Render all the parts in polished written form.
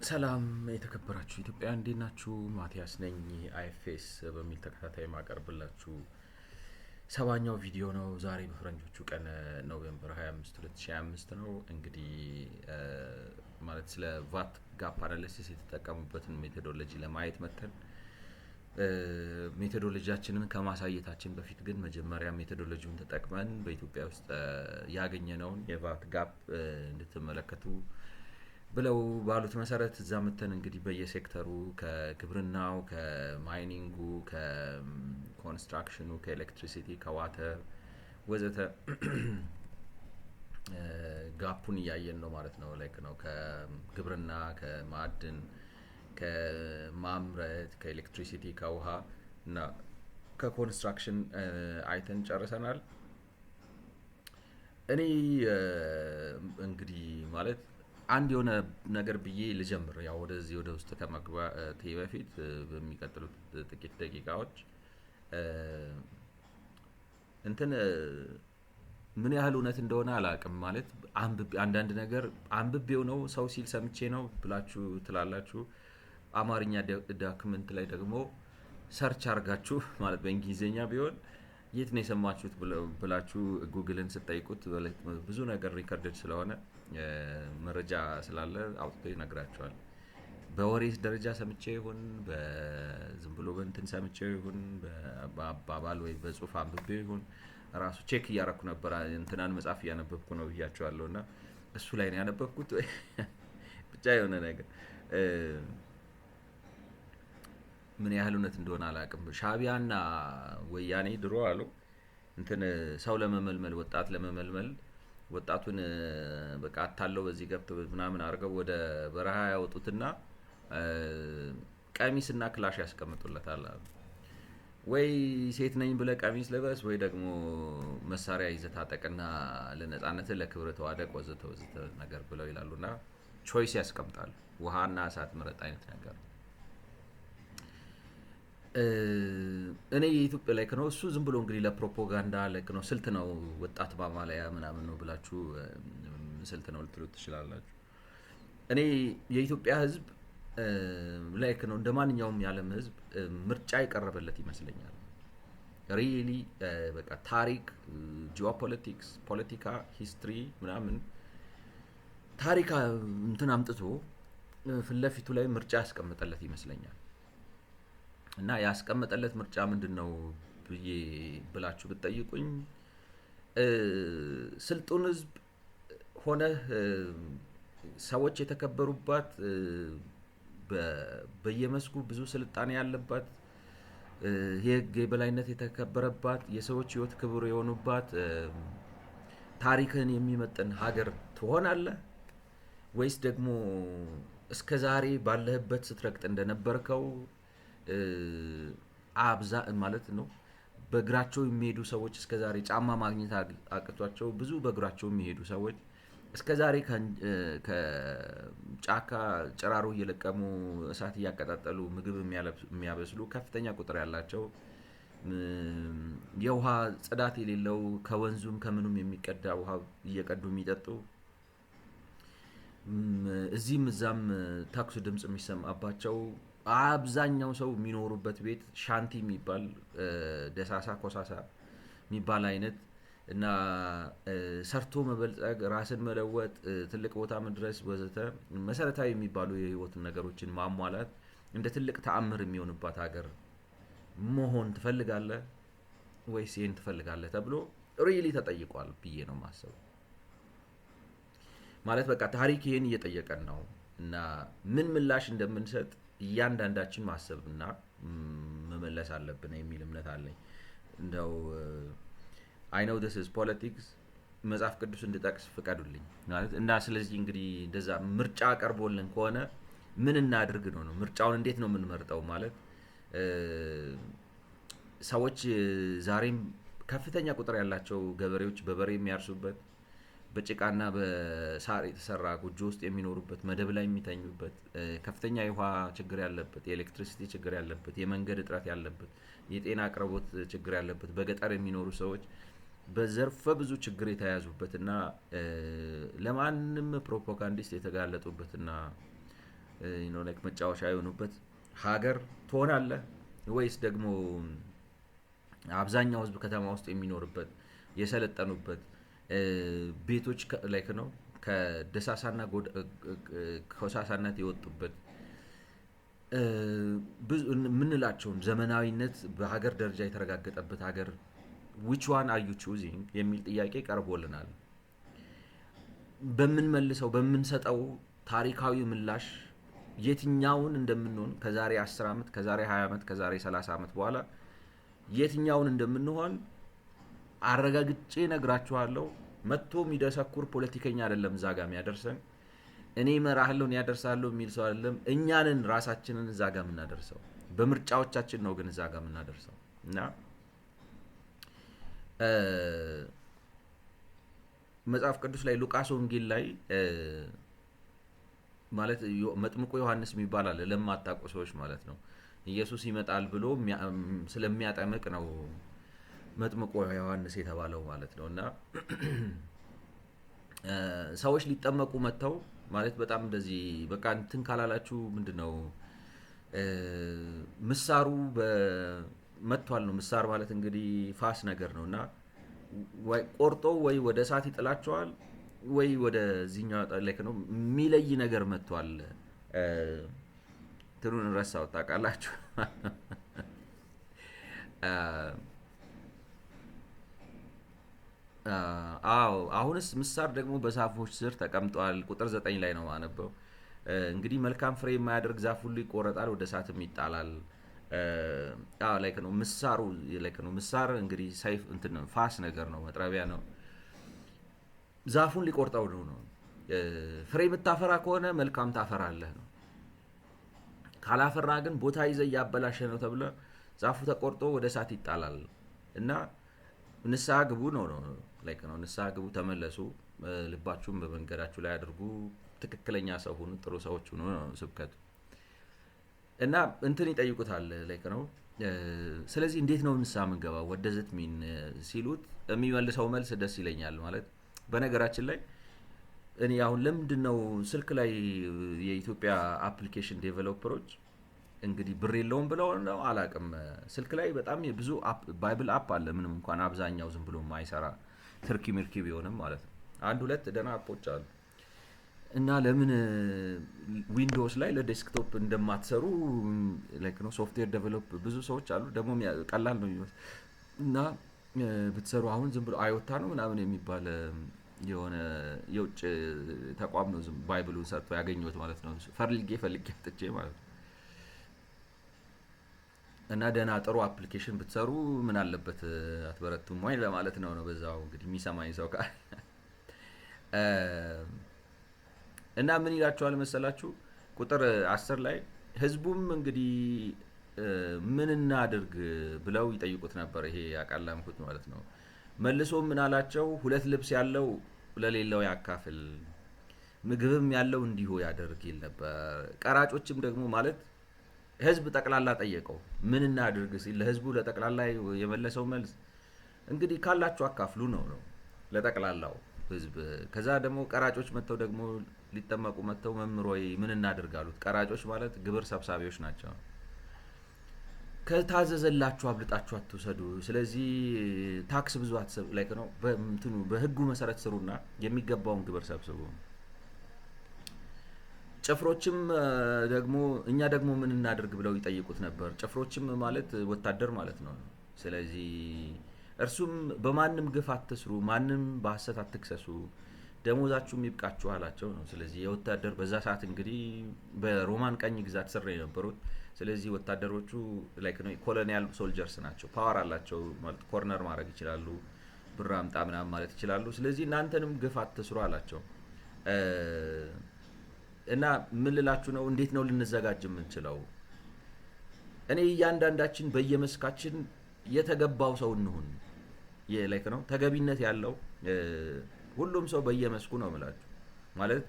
ሰላም የተከበራችሁ ኢትዮጵያ እንዴት ናችሁ? ማቲያስ ነኝ። አይኤፍኤስ በሚል ተከታታይ ማቀርብላችሁ ሰባኛው ቪዲዮ ነው። ዛሬ በፈረንጆቹ ቀን ኖቬምበር 25 2025 ነው። እንግዲህ ማለት ስለ ቫት ጋፕ አናሊሲስ የተጠቀሙበትን ሜቶዶሎጂ ለማየት መተን ሜቶዶሎጂያችንን ከማሳየታችን በፊት ግን መጀመሪያ ሜቶዶሎጂውን ተጠቅመን በኢትዮጵያ ውስጥ ያገኘነውን የቫት ጋፕ እንድትመለከቱ ብለው ባሉት መሰረት እዛ መተን እንግዲህ በየሴክተሩ ከግብርናው፣ ከማይኒንጉ፣ ከኮንስትራክሽኑ፣ ከኤሌክትሪሲቲ፣ ከዋተር ወዘተ ጋፑን እያየን ነው ማለት ነው። ላይክ ነው ከግብርና፣ ከማዕድን፣ ከማምረት፣ ከኤሌክትሪሲቲ፣ ከውሃ እና ከኮንስትራክሽን አይተን ጨርሰናል። እኔ እንግዲህ ማለት አንድ የሆነ ነገር ብዬ ልጀምር። ያው ወደዚህ ወደ ውስጥ ከመግባቴ በፊት በሚቀጥሉት ጥቂት ደቂቃዎች እንትን ምን ያህል እውነት እንደሆነ አላውቅም። ማለት አንዳንድ ነገር አንብቤው ነው ሰው ሲል ሰምቼ ነው ብላችሁ ትላላችሁ። አማርኛ ዳክመንት ላይ ደግሞ ሰርች አርጋችሁ ማለት በእንግሊዝኛ ቢሆን የት ነው የሰማችሁት ብላችሁ ጉግልን ስጠይቁት ብዙ ነገር ሪከርድድ ስለሆነ መረጃ ስላለ አውጥቶ ይነግራቸዋል። በወሬ ደረጃ ሰምቼ ይሁን በዝም ብሎ በእንትን ሰምቼ ይሁን በአባባል ወይ በጽሁፍ አንብቤ ይሁን ራሱ ቼክ እያረኩ ነበር። እንትናን መጽሐፍ እያነበብኩ ነው ብያቸዋለሁ እና እሱ ላይ ነው ያነበብኩት። ብቻ የሆነ ነገር ምን ያህል እውነት እንደሆነ አላውቅም። ሻዕቢያና ወያኔ ድሮ አሉ እንትን ሰው ለመመልመል ወጣት ለመመልመል ወጣቱን በቃ አታለው በዚህ ገብቶ ምናምን አድርገው ወደ በረሃ ያወጡትና ቀሚስና ክላሽ ያስቀምጡለታል። ወይ ሴት ነኝ ብለህ ቀሚስ ልበስ ወይ ደግሞ መሳሪያ ይዘህ ታጠቅና ለነጻነት ለክብር ተዋደቅ ወዘተ ወዘተ ነገር ብለው ይላሉና ቾይስ ያስቀምጣሉ። ውሃና እሳት ምረጥ አይነት ነገር። እኔ የኢትዮጵያ ላይ ነው እሱ ዝም ብሎ እንግዲህ ለፕሮፓጋንዳ ላይክ ነው ስልት ነው ወጣት ማማለያ ምናምን ነው ብላችሁ ስልት ነው ልትሉት ትችላላችሁ። እኔ የኢትዮጵያ ሕዝብ ላይክ ነው እንደ ማንኛውም የዓለም ሕዝብ ምርጫ የቀረበለት ይመስለኛል። ሪሊ በቃ ታሪክ፣ ጂኦፖለቲክስ፣ ፖለቲካ፣ ሂስትሪ ምናምን ታሪክ እንትን አምጥቶ ፊት ለፊቱ ላይ ምርጫ ያስቀምጠለት ይመስለኛል። እና ያስቀመጠለት ምርጫ ምንድነው ብዬ ብላችሁ ብትጠይቁኝ ስልጡን ህዝብ ሆነ ሰዎች የተከበሩባት በየመስኩ ብዙ ስልጣኔ ያለባት የህግ የበላይነት የተከበረባት የሰዎች ህይወት ክቡር የሆኑባት ታሪክን የሚመጥን ሀገር ትሆናለህ ወይስ ደግሞ እስከዛሬ ባለህበት ስትረግጥ እንደነበርከው አብዛ ማለት ነው። በእግራቸው የሚሄዱ ሰዎች እስከዛሬ ጫማ ማግኘት አቅቷቸው ብዙ በእግራቸው የሚሄዱ ሰዎች እስከዛሬ ከጫካ ጭራሮ እየለቀሙ እሳት እያቀጣጠሉ ምግብ የሚያበስሉ ከፍተኛ ቁጥር ያላቸው የውሃ ጽዳት የሌለው ከወንዙም ከምኑም የሚቀዳ ውሃ እየቀዱ የሚጠጡ እዚህም እዛም ታክሱ ድምጽ የሚሰማባቸው አብዛኛው ሰው የሚኖሩበት ቤት ሻንቲ የሚባል ደሳሳ ኮሳሳ የሚባል አይነት እና ሰርቶ መበልጸግ፣ ራስን መለወጥ፣ ትልቅ ቦታ መድረስ ወዘተ መሰረታዊ የሚባሉ የህይወት ነገሮችን ማሟላት እንደ ትልቅ ተአምር የሚሆንባት ሀገር መሆን ትፈልጋለህ ወይስ ይሄን ትፈልጋለህ ተብሎ ሪሊ ተጠይቋል ብዬ ነው የማስበው። ማለት በቃ ታሪክ ይሄን እየጠየቀን ነው እና ምን ምላሽ እንደምንሰጥ እያንዳንዳችን ማሰብና መመለስ አለብን የሚል እምነት አለኝ። እንደው አይ ኖው ዲስ ኢዝ ፖለቲክስ መጽሐፍ ቅዱስ እንድጠቅስ ፍቀዱልኝ ማለት እና ስለዚህ እንግዲህ እንደዛ ምርጫ ቀርቦልን ከሆነ ምን እናድርግ ነው ምርጫውን እንዴት ነው የምንመርጠው? ማለት ሰዎች ዛሬም ከፍተኛ ቁጥር ያላቸው ገበሬዎች በበሬ የሚያርሱበት በጭቃና በሳር የተሰራ ጎጆ ውስጥ የሚኖሩበት መደብ ላይ የሚተኙበት ከፍተኛ የውሃ ችግር ያለበት የኤሌክትሪሲቲ ችግር ያለበት የመንገድ እጥረት ያለበት የጤና አቅርቦት ችግር ያለበት በገጠር የሚኖሩ ሰዎች በዘርፈ ብዙ ችግር የተያዙበትና ለማንም ፕሮፓጋንዲስት የተጋለጡበትና ላይክ መጫወቻ የሆኑበት ሀገር ትሆናለህ ወይስ ደግሞ አብዛኛው ህዝብ ከተማ ውስጥ የሚኖርበት የሰለጠኑበት ቤቶች ላይክ ነው ከደሳሳና ከሳሳነት የወጡበት የምንላቸውን ዘመናዊነት በሀገር ደረጃ የተረጋገጠበት ሀገር which one are you choosing የሚል ጥያቄ ቀርቦልናል። በምንመልሰው በምንሰጠው ታሪካዊ ምላሽ የትኛውን እንደምንሆን ከዛሬ 10 ዓመት ከዛሬ 20 ዓመት ከዛሬ 30 ዓመት በኋላ የትኛውን እንደምንሆን አረጋግጬ ነግራችኋለሁ። መጥቶ የሚደሰኩር ፖለቲከኛ አይደለም እዛ ጋር የሚያደርሰን። እኔ እመራለሁ እኔ ያደርሳለሁ የሚል ሰው አይደለም። እኛንን ራሳችንን እዛ ጋር የምናደርሰው በምርጫዎቻችን ነው ግን እዛ ጋር የምናደርሰው እና መጽሐፍ ቅዱስ ላይ ሉቃስ ወንጌል ላይ ማለት መጥምቁ ዮሐንስ የሚባል አለ ለማታውቁ ሰዎች ማለት ነው። ኢየሱስ ይመጣል ብሎ ስለሚያጠምቅ ነው መጥምቁ ዮሐንስ የተባለው ማለት ነው። እና ሰዎች ሊጠመቁ መጥተው ማለት በጣም እንደዚህ በቃ እንትን ካላላችሁ ምንድነው ምሳሩ መጥቷል ነው። ምሳር ማለት እንግዲህ ፋስ ነገር ነውና ወይ ቆርጦ ወይ ወደ እሳት ይጥላቸዋል ወይ ወደ ዚህኛው ላይክ ነው የሚለይ ነገር መጥቷል። ትሩን ረሳው ታውቃላችሁ። አዎ አሁንስ ምሳር ደግሞ በዛፎች ስር ተቀምጧል። ቁጥር 9 ላይ ነው ማነበው። እንግዲህ መልካም ፍሬ የማያደርግ ዛፍ ሁሉ ይቆረጣል፣ ወደ እሳትም ይጣላል። ላይክ ነው ምሳሩ ላይክ ነው ምሳር እንግዲህ ሰይፍ እንትን ፋስ ነገር ነው፣ መጥረቢያ ነው። ዛፉን ሊቆርጠው ነው። ፍሬ የምታፈራ ከሆነ መልካም ታፈራለህ ነው። ካላፈራ ግን ቦታ ይዘህ እያበላሸ ነው ተብሎ ዛፉ ተቆርጦ ወደ እሳት ይጣላል። እና ንስሐ ግቡ ነው ላይክ ነው ንስሐ ግቡ፣ ተመለሱ፣ ልባችሁን በመንገዳችሁ ላይ አድርጉ፣ ትክክለኛ ሰው ሁኑ፣ ጥሩ ሰዎች ሁኑ ነው ስብከቱ። እና እንትን ይጠይቁታል ላይክ ነው። ስለዚህ እንዴት ነው ንስሐ የምንገባው ወደዘት ሚን ሲሉት የሚመልሰው መልስ ደስ ይለኛል። ማለት በነገራችን ላይ እኔ አሁን ለምንድነው ስልክ ላይ የኢትዮጵያ አፕሊኬሽን ዴቨሎፐሮች እንግዲህ ብር የለውም ብለው ነው አላውቅም። ስልክ ላይ በጣም ብዙ ባይብል አፕ አለ፣ ምንም እንኳን አብዛኛው ዝም ብሎ ማይሰራ ትርኪ ምርኪ ቢሆንም ማለት ነው። አንድ ሁለት ደህና አፖች አሉ። እና ለምን ዊንዶውስ ላይ ለዴስክቶፕ እንደማትሰሩ ላይክ ነው ሶፍትዌር ዴቨሎፕ ብዙ ሰዎች አሉ። ደግሞ ቀላል ነው የሚመስል እና ብትሰሩ አሁን ዝም ብሎ አዮታ ነው ምናምን የሚባል የሆነ የውጭ ተቋም ነው ዝም ባይብሉን ሰርቶ ያገኘሁት ማለት ነው። ፈልጌ አጥቼ ማለት ነው። እና ደህና ጥሩ አፕሊኬሽን ብትሰሩ ምን አለበት አትበረቱም ወይ ለማለት ነው። በዛው እንግዲህ የሚሰማኝ ሰው ካለ እና ምን ይላችኋል መሰላችሁ ቁጥር 10 ላይ ህዝቡም እንግዲህ ምን እናድርግ ብለው ይጠይቁት ነበር። ይሄ ያቃላምኩት ማለት ነው። መልሶ ምን አላቸው? ሁለት ልብስ ያለው ለሌለው ያካፍል፣ ምግብም ያለው እንዲሁ ያደርግ ይል ነበር። ቀራጮችም ደግሞ ማለት ህዝብ ጠቅላላ ጠየቀው ምን እናድርግ ሲል ለህዝቡ ለጠቅላላ የመለሰው መልስ እንግዲህ ካላችሁ አካፍሉ ነው ለጠቅላላው ህዝብ። ከዛ ደግሞ ቀራጮች መጥተው ደግሞ ሊጠመቁ መጥተው መምህር ሆይ ምን እናድርግ አሉት። ቀራጮች ማለት ግብር ሰብሳቢዎች ናቸው። ከታዘዘላችሁ አብልጣችሁ አትውሰዱ፣ ስለዚህ ታክስ ብዙ አትሰብ ላይክ ነው በህጉ መሰረት ስሩና የሚገባውን ግብር ሰብስቡ። ጭፍሮችም ደግሞ እኛ ደግሞ ምን እናድርግ ብለው ይጠይቁት ነበር። ጭፍሮችም ማለት ወታደር ማለት ነው። ስለዚህ እርሱም በማንም ግፍ አትስሩ፣ ማንም በሐሰት አትክሰሱ፣ ደሞዛችሁም ይብቃችሁ አላቸው ነው። ስለዚህ የወታደር በዛ ሰዓት እንግዲህ በሮማን ቀኝ ግዛት ስር የነበሩት ስለዚህ ወታደሮቹ ላይክ ነው ኮሎኒያል ሶልጀርስ ናቸው። ፓወር አላቸው ማለት ኮርነር ማድረግ ይችላሉ፣ ብር አምጣ ምናምን ማለት ይችላሉ። ስለዚህ እናንተንም ግፍ አትስሩ አላቸው። እና ምን ልላችሁ ነው? እንዴት ነው ልንዘጋጅ የምንችለው? እኔ እያንዳንዳችን በየመስካችን የተገባው ሰው እንሁን። ላይክ ነው ተገቢነት ያለው ሁሉም ሰው በየመስኩ ነው የምላችሁ። ማለት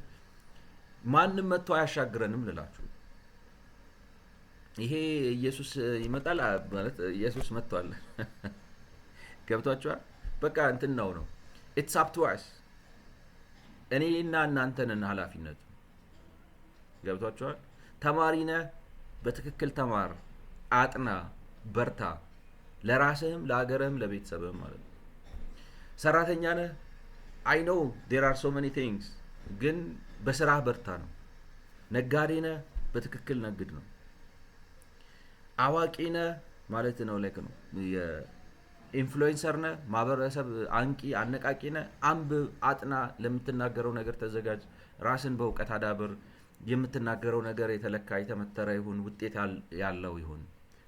ማንም መጥቶ አያሻግረንም ልላችሁ። ይሄ ኢየሱስ ይመጣል ማለት ኢየሱስ መጥቷል። ገብቷችኋል? በቃ እንትን ነው ኢትስ አፕ ቱ አስ። እኔና እናንተ ነን ኃላፊነቱ። ገብቷችኋል? ተማሪ ነህ፣ በትክክል ተማር፣ አጥና፣ በርታ፣ ለራስህም ለሀገርህም ለቤተሰብህም ማለት ነው። ሰራተኛ ነህ፣ አይ ኖው ዴር አር ሶ መኒ ቲንግስ፣ ግን በስራህ በርታ ነው። ነጋዴ ነህ፣ በትክክል ነግድ ነው። አዋቂ ነህ ማለት ነው ላይክ ነው። የኢንፍሉዌንሰር ነህ፣ ማህበረሰብ አንቂ አነቃቂ ነህ፣ አንብብ፣ አጥና፣ ለምትናገረው ነገር ተዘጋጅ፣ ራስን በእውቀት አዳብር፣ የምትናገረው ነገር የተለካ የተመተረ ይሁን፣ ውጤት ያለው ይሁን።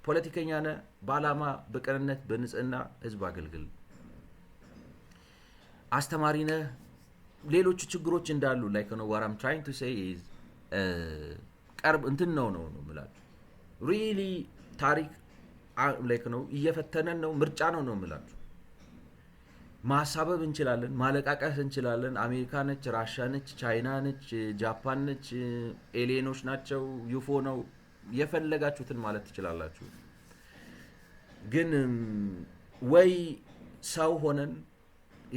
ፖለቲከኛ ነህ፣ በዓላማ በቅንነት በንጽህና ህዝብ አገልግል። አስተማሪ ነህ፣ ሌሎቹ ችግሮች እንዳሉ ላይክ ነው what I'm trying to say is ቀርብ እንትን ነው የምላችሁ ሪሊ ታሪክ ላይክ ነው እየፈተነን ነው። ምርጫ ነው የምላችሁ። ማሳበብ እንችላለን፣ ማለቃቀስ እንችላለን። አሜሪካ ነች፣ ራሻ ነች፣ ቻይና ነች፣ ጃፓን ነች፣ ኤሊየኖች ናቸው፣ ዩፎ ነው፣ የፈለጋችሁትን ማለት ትችላላችሁ። ግን ወይ ሰው ሆነን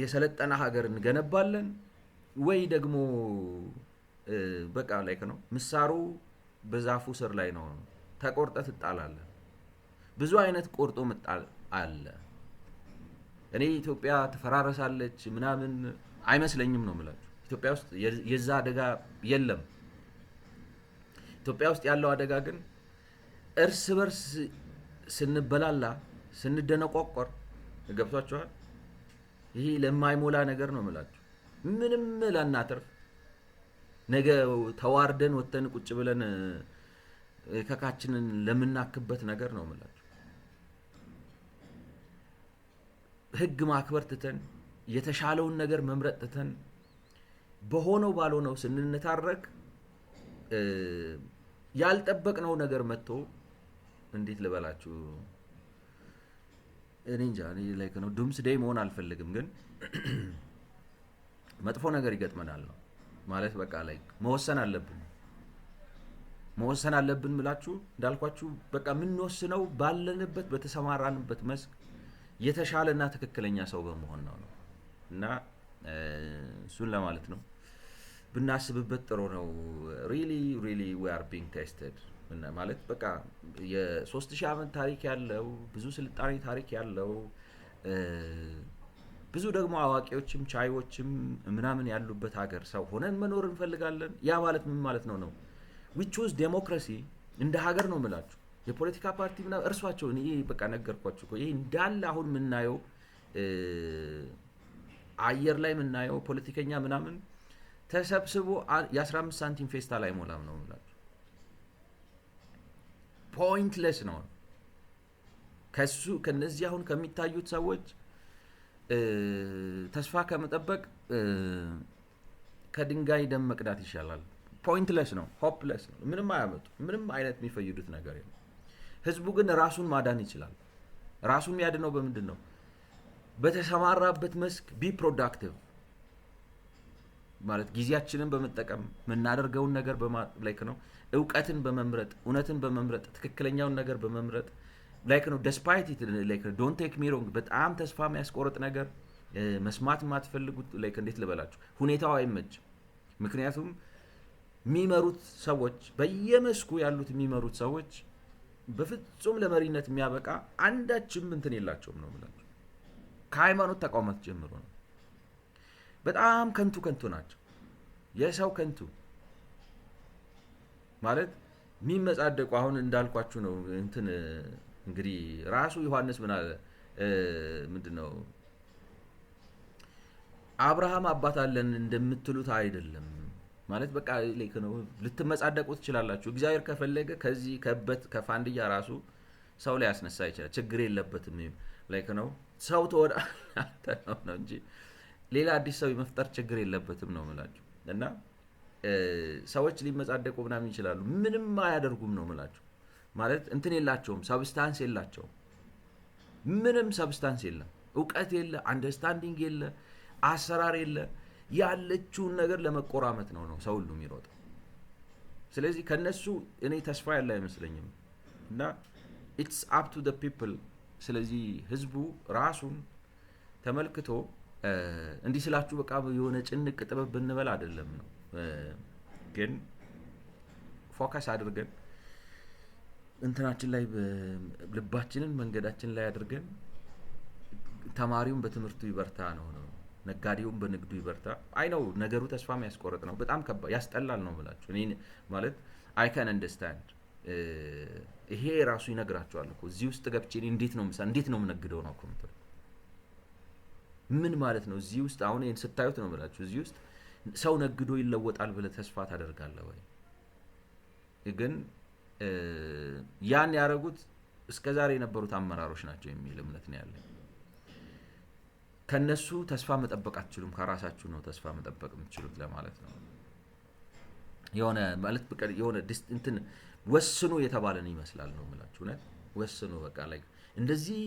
የሰለጠነ ሀገር እንገነባለን ወይ ደግሞ በቃ ላይክ ነው ምሳሩ በዛፉ ስር ላይ ነው፣ ተቆርጠ ትጣላለህ። ብዙ አይነት ቆርጦ መጣል አለ። እኔ ኢትዮጵያ ትፈራረሳለች ምናምን አይመስለኝም ነው የምላችሁ። ኢትዮጵያ ውስጥ የዛ አደጋ የለም። ኢትዮጵያ ውስጥ ያለው አደጋ ግን እርስ በርስ ስንበላላ ስንደነቋቆር ገብቷችኋል። ይሄ ለማይሞላ ነገር ነው የምላችሁ። ምንም ላናተርፍ ነገ ተዋርደን ወተን ቁጭ ብለን ከካችንን ለምናክበት ነገር ነው የምላችሁ። ህግ ማክበር ትተን የተሻለውን ነገር መምረጥ ትተን በሆነው ባልሆነው ስንነታረክ ያልጠበቅነው ነገር መጥቶ እንዴት ልበላችሁ እኔ እንጃ። እኔ ላይክ ነው ዱምስ ዴይ መሆን አልፈልግም፣ ግን መጥፎ ነገር ይገጥመናል ነው ማለት በቃ ላይክ መወሰን አለብን ምላችሁ እንዳልኳችሁ በቃ የምንወስነው ባለንበት በተሰማራንበት መስክ የተሻለና ትክክለኛ ሰው በመሆን ነው እና እሱን ለማለት ነው። ብናስብበት ጥሩ ነው። ሪሊ we are being tested ማለት በቃ የ3000 ዓመት ታሪክ ያለው ብዙ ስልጣኔ ታሪክ ያለው ብዙ ደግሞ አዋቂዎችም ቻይዎችም ምናምን ያሉበት ሀገር ሰው ሆነን መኖር እንፈልጋለን። ያ ማለት ምን ማለት ነው? we choose democracy እንደ ሀገር ነው የምላችሁ። የፖለቲካ ፓርቲ ምናምን እርሷቸው እኔ በቃ ነገርኳችሁ እኮ ይሄ እንዳለ አሁን የምናየው አየር ላይ የምናየው ፖለቲከኛ ምናምን ተሰብስቦ የ15 ሳንቲም ፌስታል አይሞላም ነው የምላችሁ። ፖይንትለስ ነው። ከነዚህ አሁን ከሚታዩት ሰዎች ተስፋ ከመጠበቅ ከድንጋይ ደም መቅዳት ይሻላል። ፖይንትለስ ነው፣ ሆፕለስ ነው። ምንም አያመጡ፣ ምንም አይነት የሚፈይዱት ነገር የለም። ህዝቡ ግን ራሱን ማዳን ይችላል። ራሱን የሚያድነው በምንድን ነው? በተሰማራበት መስክ ቢ ፕሮዳክቲቭ ማለት ጊዜያችንን በመጠቀም የምናደርገውን ነገር ላይክ ነው እውቀትን በመምረጥ እውነትን በመምረጥ ትክክለኛውን ነገር በመምረጥ ላይክ ነው despite it ላይክ don't take me wrong በጣም ተስፋ የሚያስቆርጥ ነገር መስማት የማትፈልጉት ላይክ እንዴት ልበላችሁ ሁኔታው አይመችም። ምክንያቱም የሚመሩት ሰዎች በየመስኩ ያሉት የሚመሩት ሰዎች በፍጹም ለመሪነት የሚያበቃ አንዳችም እንትን የላቸውም ነው የምላችሁ። ከሃይማኖት ተቋማት ጀምሮ ነው በጣም ከንቱ ናቸው። የሰው ከንቱ ማለት የሚመጻደቁ አሁን እንዳልኳችሁ ነው። እንትን እንግዲህ ራሱ ዮሐንስ ምን አለ ምንድነው አብርሃም አባት አለን እንደምትሉት አይደለም ማለት በቃ ላይክ ነው ልትመጻደቁ ትችላላችሁ። እግዚአብሔር ከፈለገ ከዚህ ከበት ከፋንድያ ራሱ ሰው ላይ ያስነሳ ይችላል፣ ችግር የለበትም። ላይክ ነው ሰው ተወዳ ነው እንጂ ሌላ አዲስ ሰው የመፍጠር ችግር የለበትም ነው የምላችሁ። እና ሰዎች ሊመጻደቁ ምናምን ይችላሉ፣ ምንም አያደርጉም ነው የምላችሁ። ማለት እንትን የላቸውም፣ ሰብስታንስ የላቸውም። ምንም ሰብስታንስ የለም፣ እውቀት የለ፣ አንደርስታንዲንግ የለ፣ አሰራር የለ። ያለችውን ነገር ለመቆራመት ነው ሰው ሁሉ የሚሮጠው። ስለዚህ ከነሱ እኔ ተስፋ ያለ አይመስለኝም። እና it's up to the people። ስለዚህ ህዝቡ ራሱን ተመልክቶ እንዲህ ስላችሁ በቃ የሆነ ጭንቅ ጥበብ ብንበል አይደለም ነው፣ ግን ፎከስ አድርገን እንትናችን ላይ ልባችንን መንገዳችን ላይ አድርገን ተማሪውን በትምህርቱ ይበርታ ነው፣ ነጋዴውን በንግዱ ይበርታ። አይ ነው ነገሩ ተስፋ የሚያስቆርጥ ነው፣ በጣም ያስጠላል ነው የምላችሁ። እኔ ማለት አይ ካን አንደርስታንድ ይሄ ራሱ ይነግራቸዋል እኮ እዚህ ውስጥ ገብቼ እንዴት ነው የምነግደው ነው እኮ ምን ማለት ነው? እዚህ ውስጥ አሁን ይሄን ስታዩት ነው የምላችሁ፣ እዚህ ውስጥ ሰው ነግዶ ይለወጣል ብለህ ተስፋ ታደርጋለህ ወይ? ግን ያን ያደረጉት እስከዛሬ የነበሩት አመራሮች ናቸው የሚል እምነት ነው ያለኝ። ከነሱ ተስፋ መጠበቅ አትችሉም፣ ከራሳችሁ ነው ተስፋ መጠበቅ የምትችሉት ለማለት ነው። የሆነ ማለት የሆነ እንትን ወስኑ የተባለን ይመስላል ነው የምላችሁ። እውነት ወስኑ በቃ ላይ እንደዚህ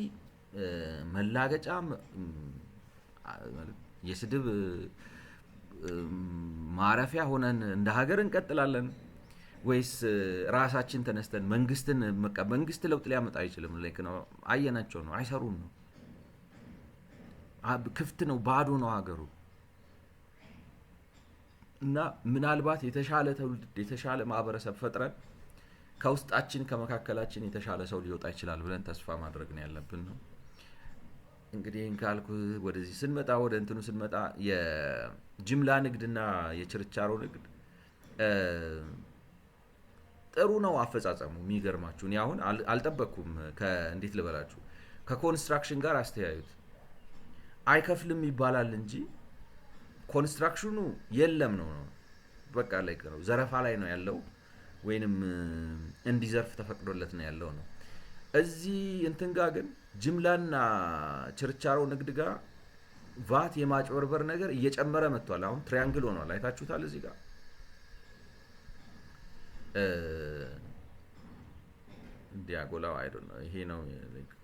መላገጫ የስድብ ማረፊያ ሆነን እንደ ሀገር እንቀጥላለን ወይስ ራሳችን ተነስተን መንግስት ለውጥ ሊያመጣ አይችልም? ላይክ ነው አየናቸው ነው አይሰሩም ነው፣ ክፍት ነው፣ ባዶ ነው ሀገሩ። እና ምናልባት የተሻለ ትውልድ የተሻለ ማህበረሰብ ፈጥረን ከውስጣችን ከመካከላችን የተሻለ ሰው ሊወጣ ይችላል ብለን ተስፋ ማድረግ ነው ያለብን ነው። እንግዲህ ካልኩ ወደዚህ ስንመጣ ወደ እንትኑ ስንመጣ የጅምላ ንግድና የችርቻሮ ንግድ ጥሩ ነው አፈጻጸሙ። የሚገርማችሁ እኔ አሁን አልጠበቅኩም። እንዴት ልበላችሁ፣ ከኮንስትራክሽን ጋር አስተያዩት። አይከፍልም ይባላል እንጂ ኮንስትራክሽኑ የለም ነው በቃ ላይ ነው፣ ዘረፋ ላይ ነው ያለው ወይንም እንዲዘርፍ ተፈቅዶለት ነው ያለው ነው። እዚህ እንትን ጋር ግን ጅምላና ችርቻሮ ንግድ ጋር ቫት የማጭበርበር ነገር እየጨመረ መጥቷል። አሁን ትሪያንግል ሆኗል፣ አይታችሁታል። እዚህ ጋር ዲያጎላው አይ ዶንት ኖ ይሄ ነው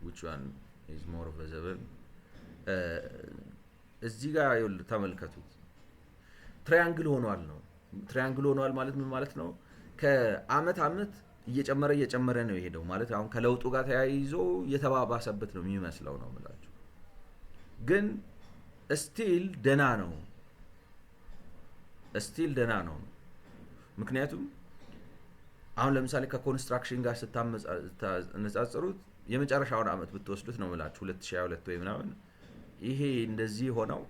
which one is more visible። እዚህ ጋር ተመልከቱት፣ ትሪያንግል ሆኗል ነው። ትሪያንግል ሆኗል ማለት ምን ማለት ነው? ከአመት አመት እየጨመረ ነው የሄደው ማለት አሁን ከለውጡ ጋር ተያይዞ የተባባሰበት ነው የሚመስለው ነው የምላችሁ። ግን ስቲል ደና ነው፣ ምክንያቱም አሁን ለምሳሌ ከኮንስትራክሽን ጋር ስታነጻጽሩት የመጨረሻውን አመት ብትወስዱት ነው የምላችሁ 2022 ወይ ምናምን ይሄ እንደዚህ ሆነው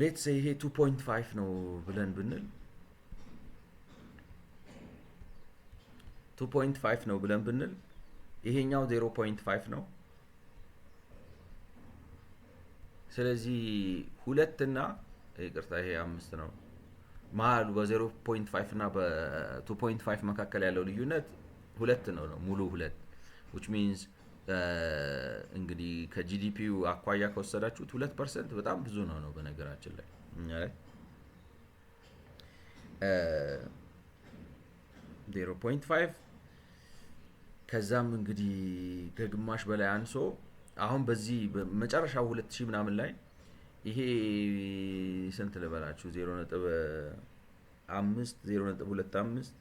ሌትስ ሴይ ይሄ 2.5 ነው ብለን ብንል 2.5 ነው ብለን ብንል ይሄኛው 0.5 ነው። ስለዚህ ሁለት እና ይቅርታ ይሄ 5 ነው መሀሉ በ0.5 እና በ2.5 መካከል ያለው ልዩነት ሁለት ነው ሙሉ ሁለት which means እንግዲህ ከጂዲፒው አኳያ ከወሰዳችሁት 2% በጣም ብዙ ነው በነገራችን ላይ 0.5 ከዛም እንግዲህ ከግማሽ በላይ አንሶ አሁን በዚህ በመጨረሻው 2000 ምናምን ላይ ይሄ ስንት ልበላችሁ 0.5 0.25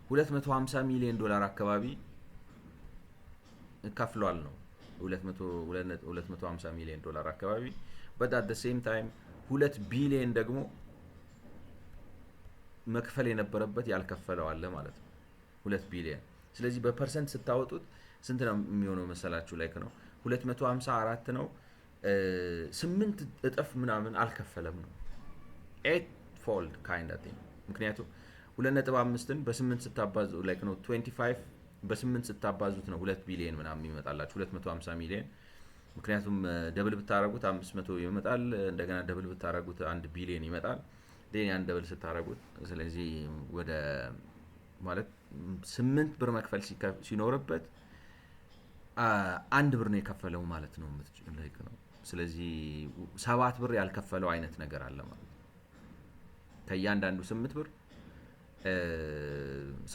$250 ሚሊዮን አካባቢ ከፍሏል ነው 250 ሚሊዮን አካባቢ but at the same time 2 ቢሊዮን ደግሞ መክፈል የነበረበት ያልከፈለው አለ ማለት ነው 2 ቢሊዮን። ስለዚህ በፐርሰንት ስታወጡት ስንት ነው የሚሆነው መሰላችሁ? ላይክ ነው 254 ነው 8 እጥፍ ምናምን አልከፈለም ነው 8 fold kind of thing። ምክንያቱም 2.5ን በ8 ስታባዙ ላይክ ነው 25 በ8 ስታባዙት ነው 2 ቢሊዮን ምናምን ይመጣላችሁ 250 ሚሊዮን። ምክንያቱም ደብል ብታረጉት 500 ይመጣል፣ እንደገና ደብል ብታረጉት 1 ቢሊዮን ይመጣል። ያን ደብል ስታረጉት ስለዚህ ወደ ማለት 8 ብር መክፈል ሲኖርበት 1 ብር ነው የከፈለው ማለት ነው ላይክ ነው። ስለዚህ 7 ብር ያልከፈለው አይነት ነገር አለ ማለት ነው። ከእያንዳንዱ 8 ብር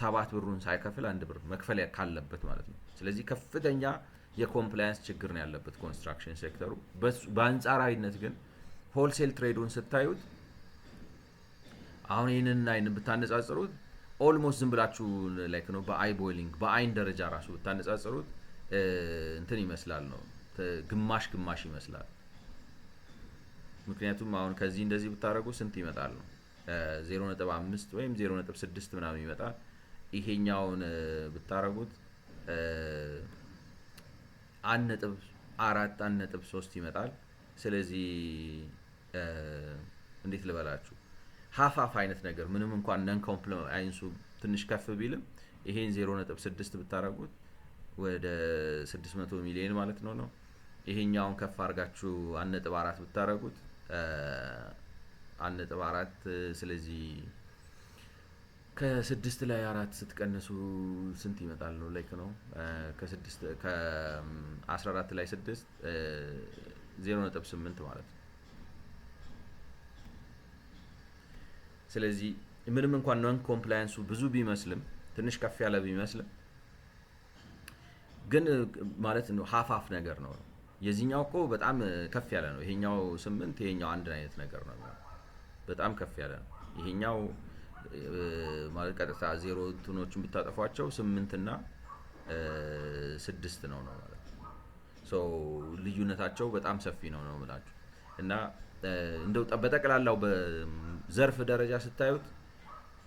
7 ብሩን ሳይከፍል 1 ብር መክፈል ካለበት ማለት ነው። ስለዚህ ከፍተኛ የኮምፕላያንስ ችግር ነው ያለበት ኮንስትራክሽን ሴክተሩ። በአንጻራዊነት ግን ሆልሴል ትሬዱን ስታዩት አሁን ይሄንን ብታነጻጽሩት ኦልሞስት ዝም ብላችሁ ላይክ ነው በአይ ቦይሊንግ በአይን ደረጃ ራሱ ብታነጻጽሩት እንትን ይመስላል ነው ግማሽ ይመስላል። ምክንያቱም አሁን ከዚህ እንደዚህ ብታደርጉ ስንት ይመጣል ነው 0.5 ወይም 0.6 ምናምን ይመጣል። ይሄኛውን ብታደርጉት 1.4 1.3 ይመጣል። ስለዚህ እንዴት ልበላችሁ ሀፋፍ አይነት ነገር ምንም እንኳን ነን ኮምፕላያንሱ ትንሽ ከፍ ቢልም ይሄን 0.6 ብታደርጉት ወደ 600 ሚሊዮን ማለት ነው። ይሄኛውን ከፍ አድርጋችሁ 1.4 ብታደርጉት 1.4 ስለዚህ ከ6 ላይ 4 ስትቀንሱ ስንት ይመጣል ነው ላይክ ነው ከ14 ላይ 6 0.8 ማለት ነው። ስለዚህ ምንም እንኳን ነን ኮምፕላያንሱ ብዙ ቢመስልም ትንሽ ከፍ ያለ ቢመስልም ግን ማለት ነው ሀፋፍ ነገር ነው። የዚህኛው እኮ በጣም ከፍ ያለ ነው። ይሄኛው 8 ይሄኛው አንድ አይነት ነገር ነው። በጣም ከፍ ያለ ነው። ይሄኛው ማለት ቀጥታ ዜሮ እንትኖችን ብታጠፏቸው 8 እና 6 ነው ማለት ነው። ሶ ልዩነታቸው በጣም ሰፊ ነው የምላችሁ እና እንደው በጠቅላላው በዘርፍ ደረጃ ስታዩት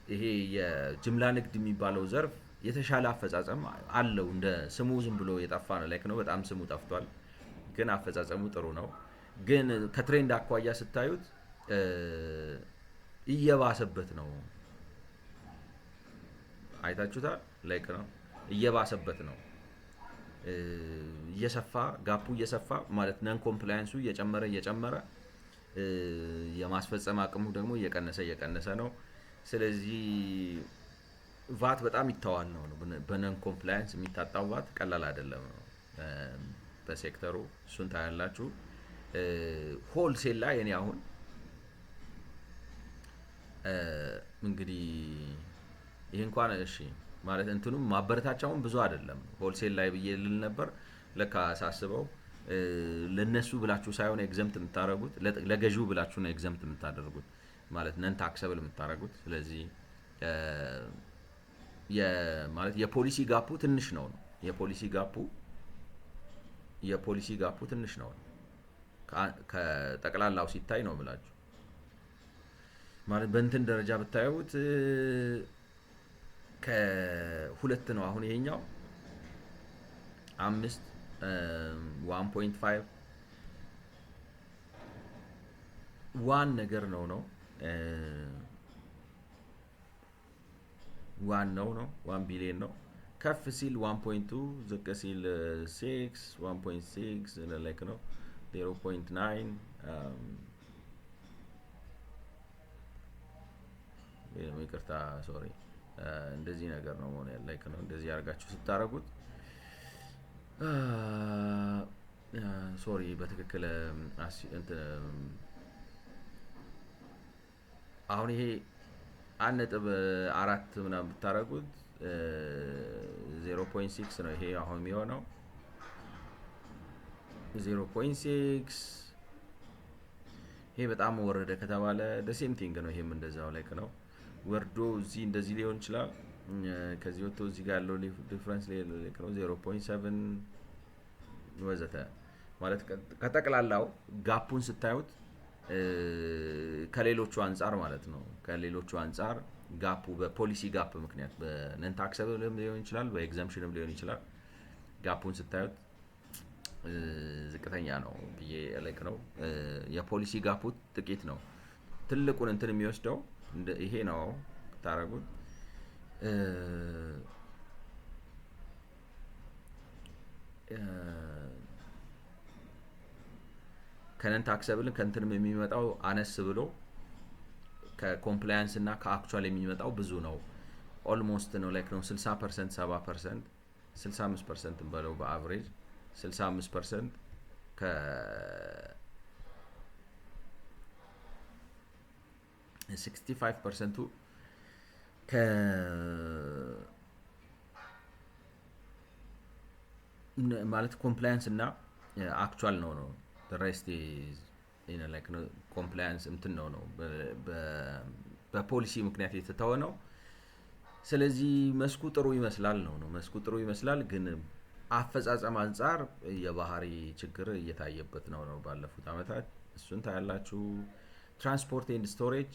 ይሄ የጅምላ ንግድ የሚባለው ዘርፍ የተሻለ አፈጻጸም አለው። እንደ ስሙ ዝም ብሎ የጠፋ ነው ላይክ ነው። በጣም ስሙ ጠፍቷል፣ ግን አፈጻጸሙ ጥሩ ነው። ግን ከትሬንድ አኳያ ስታዩት እየባሰበት ነው። አይታችሁታል ላይክ ነው። እየባሰበት ነው። እየሰፋ ጋፑ እየሰፋ ማለት ነን ኮምፕላያንሱ እየጨመረ የማስፈጸም አቅሙ ደግሞ እየቀነሰ ነው። ስለዚህ ቫት በጣም ይተዋል ነው። በነን ኮምፕላያንስ የሚታጣው ቫት ቀላል አይደለም ነው በሴክተሩ። እሱን ታያላችሁ። ሆልሴል ላይ እኔ አሁን እንግዲህ ይሄ እንኳን እሺ ማለት እንትኑም ማበረታቻውን ብዙ አይደለም ሆልሴል ላይ ብዬ ልል ነበር። ለካ ሳስበው ለነሱ ብላችሁ ሳይሆን ኤግዘምት የምታደርጉት ለገዢው ብላችሁ ነው ኤግዘምት የምታደርጉት ማለት ነን ታክሰብል የምታደርጉት። ስለዚህ ማለት የፖሊሲ ጋፑ ትንሽ ነው። የፖሊሲ ጋፑ ትንሽ ነው ከጠቅላላው ሲታይ ነው ብላችሁ ማለት በእንትን ደረጃ ብታዩት ከሁለት ነው። አሁን ይሄኛው 5 1.5 ዋን ነገር ነው ዋን ነው 1 ቢሊዮን ነው። ከፍ ሲል 1.2 ዝቅ ሲል 6 1.6 ላይክ ነው 0.9 ይቅርታ ሶሪ እንደዚህ ነገር ነው መሆን ያለ ላይክ ነው። እንደዚህ አድርጋችሁ ስታረጉት ሶሪ በትክክል አሁን ይሄ 1.4 ምናምን ብታረጉት 0.6 ነው። ይሄ አሁን የሚሆነው 0.6 ይሄ በጣም ወረደ ከተባለ ሴም ቲንግ ነው። ይሄም እንደዛው ላይክ ነው። ወርዶ እዚህ እንደዚህ ሊሆን ይችላል። ከዚህ ወጥቶ እዚህ ጋር ያለው ዲፍረንስ ላይክ ነው 0.7 ወዘተ ማለት ከጠቅላላው ጋፑን ስታዩት ከሌሎቹ አንፃር ማለት ነው። ከሌሎቹ አንፃር ጋፑ በፖሊሲ ጋፕ ምክንያት በነን ታክሰብልም ሊሆን ይችላል፣ በኤግዘምፕሽንም ሊሆን ይችላል። ጋፑን ስታዩት ዝቅተኛ ነው ብዬ ላይክ ነው። የፖሊሲ ጋፑ ጥቂት ነው። ትልቁን እንትን የሚወስደው ይሄ ነው ታረጉት ከነን ታክሰብል ከእንትንም የሚመጣው አነስ ብሎ ከኮምፕላያንስ እና ከአክቹዋል የሚመጣው ብዙ ነው። ኦልሞስት ነው ላይክ ነው 60% 70% 65% በለው በአቨሬጅ 65% ከ 65% ከ ማለት ኮምፕላያንስ እና አክቹዋል ነው ሬስት ላይክ ነው። ኮምፕላያንስ እንትን ነው በፖሊሲ ምክንያት የተተወ ነው። ስለዚህ መስኩ ጥሩ ይመስላል ነው መስኩ ጥሩ ይመስላል፣ ግን አፈጻጸም አንፃር የባህሪ ችግር እየታየበት ነው ባለፉት አመታት። እሱን ታያላችሁ። ትራንስፖርት ኤንድ ስቶሬጅ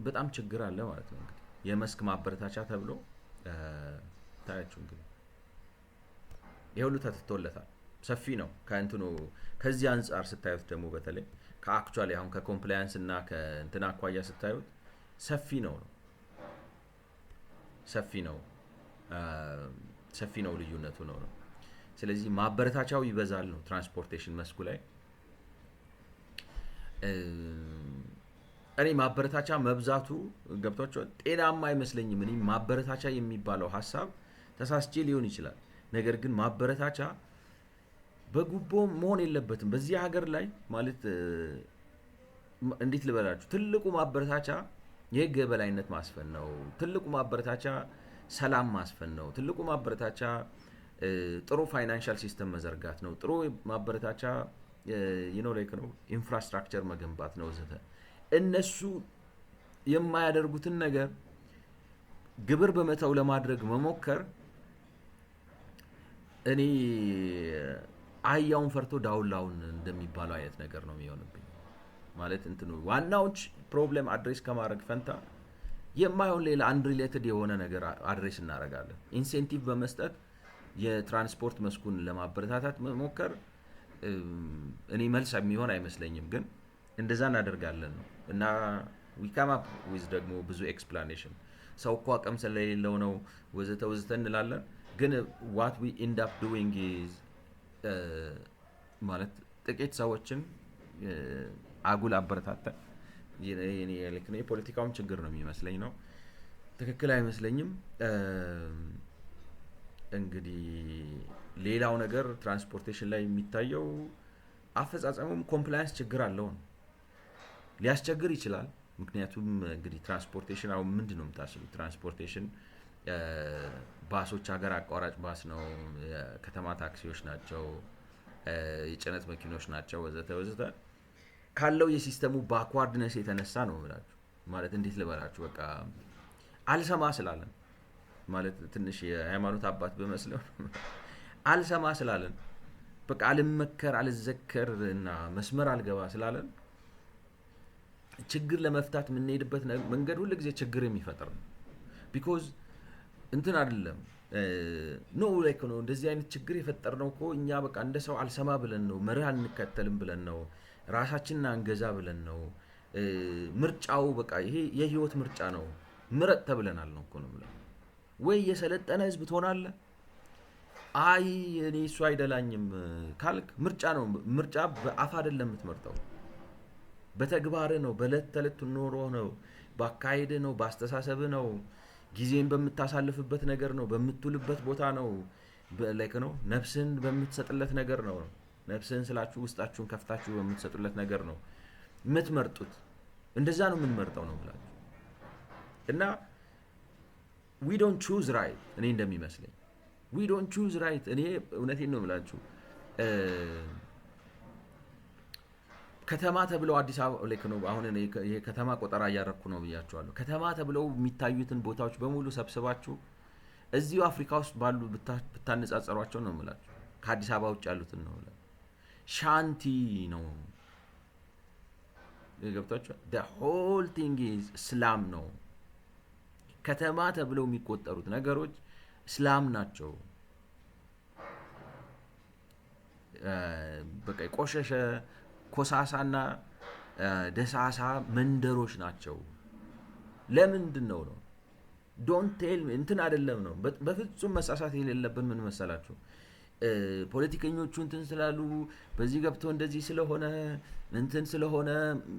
በጣም ችግር አለ ማለት ነው። እንግዲህ የመስክ ማበረታቻ ተብሎ ታያችሁ እንግዲህ ይሄ ሁሉ ተትቶለታል። ሰፊ ነው ከእንትኑ ከዚህ አንጻር ስታዩት ደግሞ በተለይ ከአክቹዋሊ አሁን ከኮምፕላያንስ እና ከእንትን አኳያ ስታዩት ሰፊ ነው ሰፊ ነው ሰፊ ነው ልዩነቱ ነው። ስለዚህ ማበረታቻው ይበዛል ነው ትራንስፖርቴሽን መስኩ ላይ። እኔ ማበረታቻ መብዛቱ ገብቷቸዋል ጤናማ አይመስለኝም። እኔ ማበረታቻ የሚባለው ሀሳብ ተሳስቼ ሊሆን ይችላል። ነገር ግን ማበረታቻ በጉቦ መሆን የለበትም በዚህ ሀገር ላይ ማለት እንዴት ልበላችሁ፣ ትልቁ ማበረታቻ የህግ የበላይነት ማስፈን ነው። ትልቁ ማበረታቻ ሰላም ማስፈን ነው። ትልቁ ማበረታቻ ጥሩ ፋይናንሻል ሲስተም መዘርጋት ነው። ጥሩ ማበረታቻ ላይክ ነው ኢንፍራስትራክቸር መገንባት ነው ወዘተ። እነሱ የማያደርጉትን ነገር ግብር በመተው ለማድረግ መሞከር እኔ አህያውን ፈርቶ ዳውላውን እንደሚባለው አይነት ነገር ነው የሚሆንብኝ። ማለት እንትኑ ዋናዎች ፕሮብሌም አድሬስ ከማድረግ ፈንታ የማይሆን ሌላ አንሪሌትድ የሆነ ነገር አድሬስ እናደርጋለን። ኢንሴንቲቭ በመስጠት የትራንስፖርት መስኩን ለማበረታታት መሞከር እኔ መልስ የሚሆን አይመስለኝም። ግን እንደዛ እናደርጋለን ነው እና ዊ ካም አፕ ዊዝ ደግሞ ብዙ ኤክስፕላኔሽን ሰው እኮ አቅም ስለሌለው ነው ወዘተ ወዘተ እንላለን። ግን ዋት ዊ ኢንድ አፕ ዱዊንግ ኢዝ ማለት ጥቂት ሰዎችን አጉል አበረታተን የፖለቲካውን ችግር ነው የሚመስለኝ ነው። ትክክል አይመስለኝም። እንግዲህ ሌላው ነገር ትራንስፖርቴሽን ላይ የሚታየው አፈጻጸሙም ኮምፕላያንስ ችግር አለው ነው። ሊያስቸግር ይችላል። ምክንያቱም እንግዲህ ትራንስፖርቴሽን አሁን ምንድን ነው የምታስቡት? ትራንስፖርቴሽን ባሶች ሀገር አቋራጭ ባስ ነው፣ የከተማ ታክሲዎች ናቸው፣ የጭነት መኪኖች ናቸው ወዘተ ወዘተ። ካለው የሲስተሙ ባክዋርድነስ የተነሳ ነው ብላችሁ ማለት እንዴት ልበላችሁ፣ በቃ አልሰማ ስላለን ማለት ትንሽ የሃይማኖት አባት በመስለው አልሰማ ስላለን በቃ አልመከር አልዘከር እና መስመር አልገባ ስላለን ችግር ለመፍታት የምንሄድበት መንገድ ሁሉ ጊዜ ችግር የሚፈጥር ነው። ቢኮዝ እንትን አይደለም ኖ ላይክ ነው እንደዚህ አይነት ችግር የፈጠርነው እኮ እኛ በቃ እንደ ሰው አልሰማ ብለን ነው፣ መርህ አንከተልም ብለን ነው፣ ራሳችንን አንገዛ ብለን ነው። ምርጫው በቃ ይሄ የህይወት ምርጫ ነው፣ ምረጥ ተብለናል ነው እኮ ነው ብለን ወይ የሰለጠነ ህዝብ ትሆናለህ። አይ እኔ እሱ አይደላኝም ካልክ ምርጫ ነው። ምርጫ በአፍ አይደለም የምትመርጠው፣ በተግባር ነው፣ በእለት ተዕለት ኑሮ ነው፣ በአካሄድ ነው፣ በአስተሳሰብ ነው፣ ጊዜን በምታሳልፍበት ነገር ነው፣ በምትውልበት ቦታ ነው፣ ላይክ ነው ነፍስን በምትሰጥለት ነገር ነው። ነፍስን ስላችሁ ውስጣችሁን ከፍታችሁ በምትሰጡለት ነገር ነው የምትመርጡት። እንደዛ ነው የምንመርጠው ነው ብላችሁ እና we don't choose right። እኔ እንደሚመስለኝ we don't choose right። እኔ እውነቴን ነው ብላችሁ ከተማ ተብለው አዲስ አበባ ላይ ነው አሁን እኔ የከተማ ቆጠራ እያደረኩ ነው ብያችኋለሁ። ከተማ ተብለው የሚታዩትን ቦታዎች በሙሉ ሰብስባችሁ እዚሁ አፍሪካ ውስጥ ባሉ ብታነጻጸሯቸው ነው የምላችሁ። ከአዲስ አበባ ውጭ ያሉትን ነው ብላ ሻንቲ ነው ገብታችሁ the whole thing is ስላም ነው። ከተማ ተብለው የሚቆጠሩት ነገሮች እስላም ናቸው። በቃ ቆሸሸ ኮሳሳና ደሳሳ መንደሮች ናቸው። ለምንድን ነው ዶንት ቴል ሚ እንትን አይደለም ነው። በፍጹም መሳሳት የሌለብን ምን መሰላችሁ? ፖለቲከኞቹ እንትን ስላሉ በዚህ ገብተው እንደዚህ ስለሆነ እንትን ስለሆነ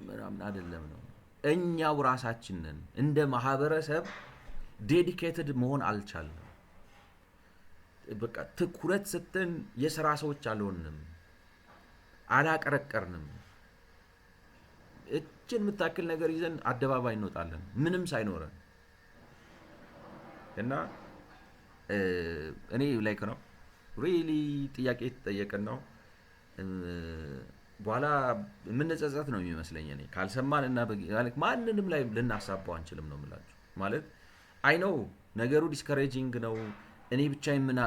ምናምን አይደለም ነው። እኛው ራሳችንን እንደ ማህበረሰብ ዴዲኬትድ መሆን አልቻልንም። በቃ ትኩረት ሰጥተን የሥራ ሰዎች አልሆንም፣ አላቀረቀርንም። እችን የምታክል ነገር ይዘን አደባባይ እንወጣለን ምንም ሳይኖረን እና እኔ ላይክ ነው ሪሊ ጥያቄ ተጠየቀን ነው በኋላ የምንጸጸት ነው የሚመስለኝ። እኔ ካልሰማን እና ማንንም ላይ ልናሳባው አንችልም ነው የምላችሁ። ማለት አይ ነው ነገሩ ዲስከሬጂንግ ነው፣ እኔ ብቻ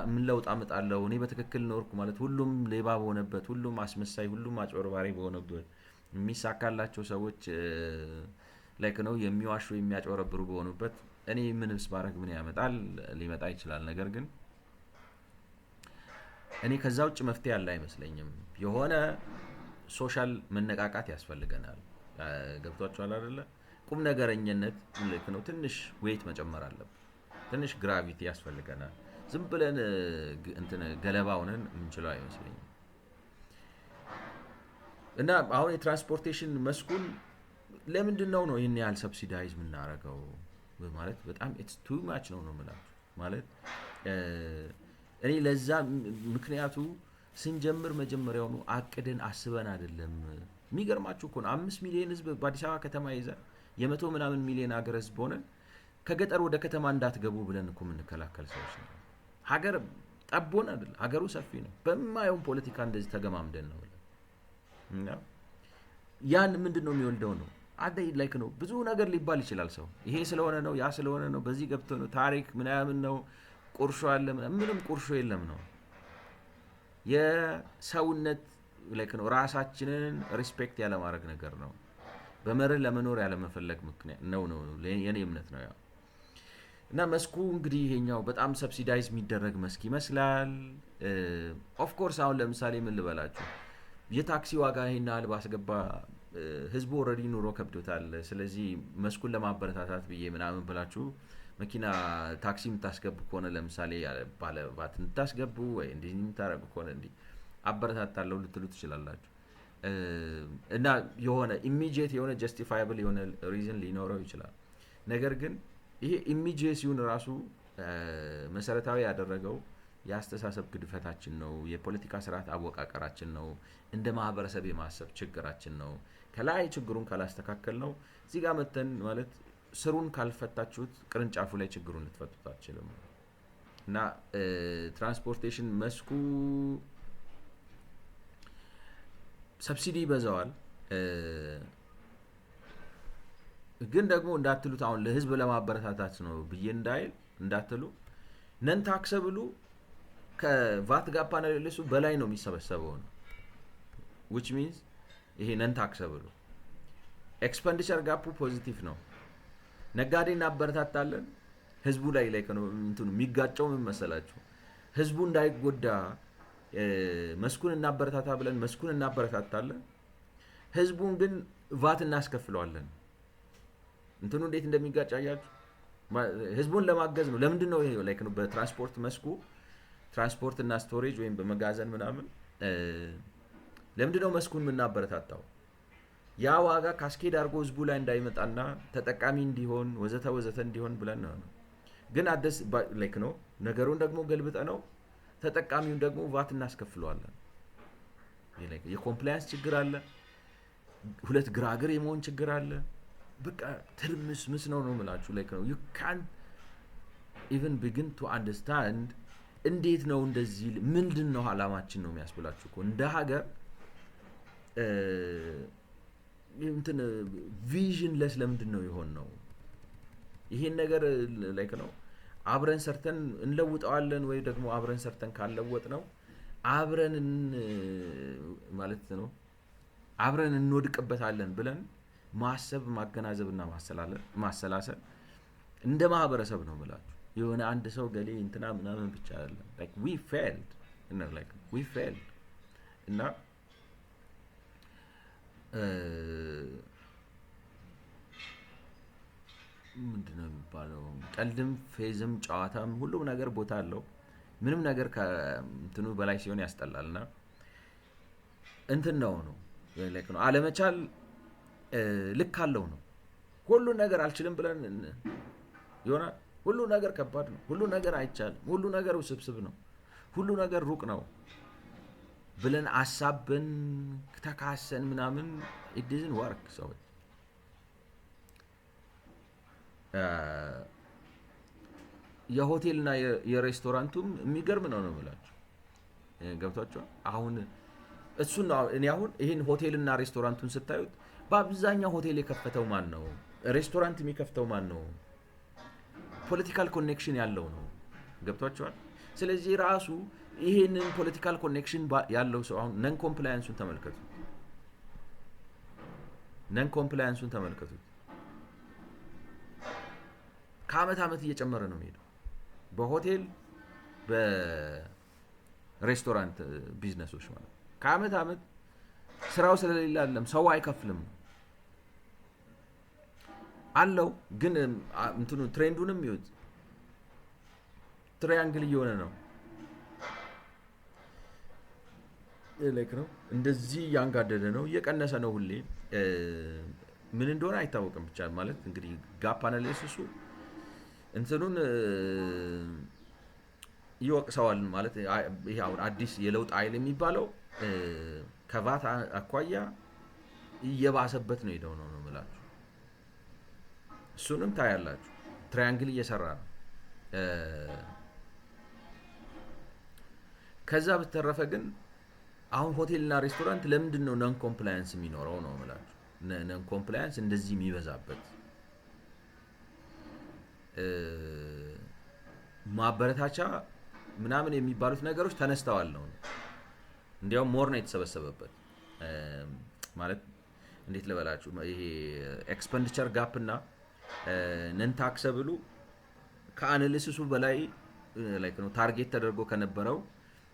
ምን ለውጥ አመጣለሁ እኔ በትክክል ኖርኩ ማለት ሁሉም ሌባ በሆነበት ሁሉም አስመሳይ ሁሉም አጭበርባሪ በሆነበት የሚሳካላቸው ሰዎች ላይክ ነው የሚዋሹ የሚያጭበረብሩ በሆኑበት እኔ ምንስ ባረግ ምን ያመጣል ሊመጣ ይችላል። ነገር ግን እኔ ከዛ ውጭ መፍትሄ ያለ አይመስለኝም። የሆነ ሶሻል መነቃቃት ያስፈልገናል። ገብቷችኋል አይደለ? ቁም ነገረኝነት ልክ ነው። ትንሽ ዌይት መጨመር አለብን። ትንሽ ግራቪቲ ያስፈልገናል። ዝም ብለን እንትን ገለባ ሆነን የምንችለው አይመስለኝም። እና አሁን የትራንስፖርቴሽን መስኩን ለምንድን ነው ይህን ያህል ሰብሲዳይዝ የምናደርገው? ማለት በጣም ኢትስ ቱ ማች ነው የምላችሁ። ማለት እኔ ለዛ ምክንያቱ ስንጀምር መጀመሪያውኑ አቅደን አስበን አይደለም። የሚገርማችሁ እኮ ነው 5 ሚሊዮን ህዝብ በአዲስ አበባ ከተማ ይዘን የመቶ ምናምን ሚሊዮን ሀገር ህዝብ ሆነን ከገጠር ወደ ከተማ እንዳትገቡ ብለን እኮ የምንከላከል ሰዎች ነው። ሀገር ጠቦን አይደል? ሀገሩ ሰፊ ነው። በማየውን ፖለቲካ እንደዚህ ተገማምደን ነው እና ያን ምንድነው የሚወልደው ነው አደይ ላይክ ነው። ብዙ ነገር ሊባል ይችላል ሰው ይሄ ስለሆነ ነው ያ ስለሆነ ነው በዚህ ገብቶ ነው ታሪክ ምናምን ነው ቁርሾ አለ ምንም ቁርሾ የለም ነው የሰውነት ላይክ ነው። ራሳችንን ሪስፔክት ያለ ማድረግ ነገር ነው። በመርህ ለመኖር ያለ መፈለግ ምክንያት ነው የኔ እምነት ነው። ያው እና መስኩ እንግዲህ ይሄኛው በጣም ሰብሲዳይዝ የሚደረግ መስክ ይመስላል። ኦፍ ኮርስ አሁን ለምሳሌ ምን ልበላችሁ የታክሲ ዋጋ ይሄን ያህል ባስገባ ህዝቡ ኦልሬዲ ኑሮ ከብዶታል። ስለዚህ መስኩን ለማበረታታት ብዬ ምናምን ብላችሁ መኪና ታክሲ የምታስገቡ ከሆነ ለምሳሌ ባለባት የምታስገቡ ወይ እንዲህ የምታረጉ ከሆነ እንዲህ አበረታታለሁ ልትሉ ትችላላችሁ። እና የሆነ ኢሚዲየት የሆነ ጀስቲፋያብል የሆነ ሪዝን ሊኖረው ይችላል። ነገር ግን ይሄ ኢሚዲየሲውን ራሱ መሰረታዊ ያደረገው የአስተሳሰብ ግድፈታችን ነው። የፖለቲካ ስርዓት አወቃቀራችን ነው። እንደ ማህበረሰብ የማሰብ ችግራችን ነው። ከላይ ችግሩን ካላስተካከል ነው እዚህ ጋር መተን ማለት ስሩን ካልፈታችሁት ቅርንጫፉ ላይ ችግሩን ልትፈቱት አትችልም። እና ትራንስፖርቴሽን መስኩ ሰብሲዲ ይበዛዋል። ግን ደግሞ እንዳትሉት አሁን ለህዝብ ለማበረታታት ነው ብዬ እንዳትሉ ነን ታክሰብሉ ከቫት ጋር ፓነልሱ በላይ ነው የሚሰበሰበው ነው which means ይሄ ነን ታክሰብሉ ኤክስፔንዲቸር ጋፑ ፖዚቲቭ ነው። ነጋዴ እናበረታታለን ህዝቡ ላይ ነው እንትኑ የሚጋጨው ምን መሰላችሁ? ህዝቡ እንዳይጎዳ መስኩን እናበረታታ ብለን መስኩን እናበረታታለን። ህዝቡን ግን ቫት እናስከፍለዋለን። እንትኑ እንዴት እንደሚጋጭ አያችሁ? ህዝቡን ለማገዝ ነው። ለምንድን ነው ይሄ ነው በትራንስፖርት መስኩ ትራንስፖርት እና ስቶሬጅ ወይም በመጋዘን ምናምን ለምንድን ነው መስኩን የምናበረታታው? ያ ዋጋ ካስኬድ አድርጎ ህዝቡ ላይ እንዳይመጣና ተጠቃሚ እንዲሆን ወዘተ ወዘተ እንዲሆን ብለን ነው። ግን አደስ ላይክ ነው ነገሩን ደግሞ ገልብጠ ነው ተጠቃሚውን ደግሞ ቫት እናስከፍለዋለን። የኮምፕላያንስ ችግር አለ። ሁለት ግራግር የመሆን ችግር አለ። በቃ ትርምስምስ ነው የምላችሁ። ላይክ ነው you can't even begin to understand እንዴት ነው እንደዚህ ምንድን ነው አላማችን ነው የሚያስብላችሁ እኮ እንደ ሀገር እንትን ቪዥን ለስ ለምንድን ነው ይሆን ነው ይሄን ነገር ላይክ ነው አብረን ሰርተን እንለውጠዋለን ወይ ደግሞ አብረን ሰርተን ካልለወጥ ነው አብረን ማለት ነው አብረን እንወድቅበታለን ብለን ማሰብ ማገናዘብና ማሰላሰል እንደ ማህበረሰብ ነው የምላችሁ። የሆነ አንድ ሰው ገሌ እንትና ምናምን ብቻ አይደለም። like we failed እና ምንድነው የሚባለው ቀልድም ፌዝም ጨዋታም ሁሉም ነገር ቦታ አለው። ምንም ነገር ከእንትኑ በላይ ሲሆን ያስጠላልና እንትን ነው like ነው አለመቻል ልክ አለው ነው። ሁሉ ነገር አልችልም ብለን ይሆና ሁሉ ነገር ከባድ ነው። ሁሉ ነገር አይቻልም። ሁሉ ነገር ውስብስብ ነው። ሁሉ ነገር ሩቅ ነው ብለን አሳበን ተካሰን ምናምን it doesn't work so የሆቴልና የሬስቶራንቱም የሚገርም ነው የምላችሁ። ገብቷችሁ አሁን እሱን ነው እኔ አሁን ይሄን ሆቴልና ሬስቶራንቱን ስታዩት በአብዛኛው ሆቴል የከፈተው ማን ነው? ሬስቶራንት የሚከፍተው ማን ነው? ፖለቲካል ኮኔክሽን ያለው ነው። ገብቷችኋል? ስለዚህ ራሱ ይሄንን ፖለቲካል ኮኔክሽን ያለው ሰው አሁን ነን ኮምፕላያንሱን ተመልከቱት። ከአመት አመት እየጨመረ ነው የሚሄደው። በሆቴል በሬስቶራንት ቢዝነሶች ማለት ከአመት አመት ስራው ስለሌለ አይደለም፣ ሰው አይከፍልም አለው። ግን እንትኑ ትሬንዱንም ይዩት፣ ትራያንግል እየሆነ ነው ላይክ ነው። እንደዚህ ያንጋደደ ነው፣ እየቀነሰ ነው ሁሌ። ምን እንደሆነ አይታወቅም። ብቻ ማለት እንግዲህ ጋፕ አናሊሲሱ እንትኑን ይወቅሰዋል ማለት ይሄ አሁን አዲስ የለውጥ ኃይል የሚባለው ከቫት አኳያ እየባሰበት ነው ሄደው ነው የምላችሁ። እሱንም ታያላችሁ። ትራያንግል እየሰራ ነው። ከዛ በተረፈ ግን አሁን ሆቴልና ሬስቶራንት ለምንድን ነው ነን ኮምፕላያንስ የሚኖረው ነው የምላችሁ። ነን ኮምፕላያንስ እንደዚህ የሚበዛበት ማበረታቻ ምናምን የሚባሉት ነገሮች ተነስተዋል ነው። እንዲያውም ሞር ነው የተሰበሰበበት ማለት እንዴት ልበላችሁ፣ ይሄ ኤክስፔንዲቸር ጋፕ እና ነን ታክሰብሉ ከአናሊሲሱ በላይ ላይክ ነው ታርጌት ተደርጎ ከነበረው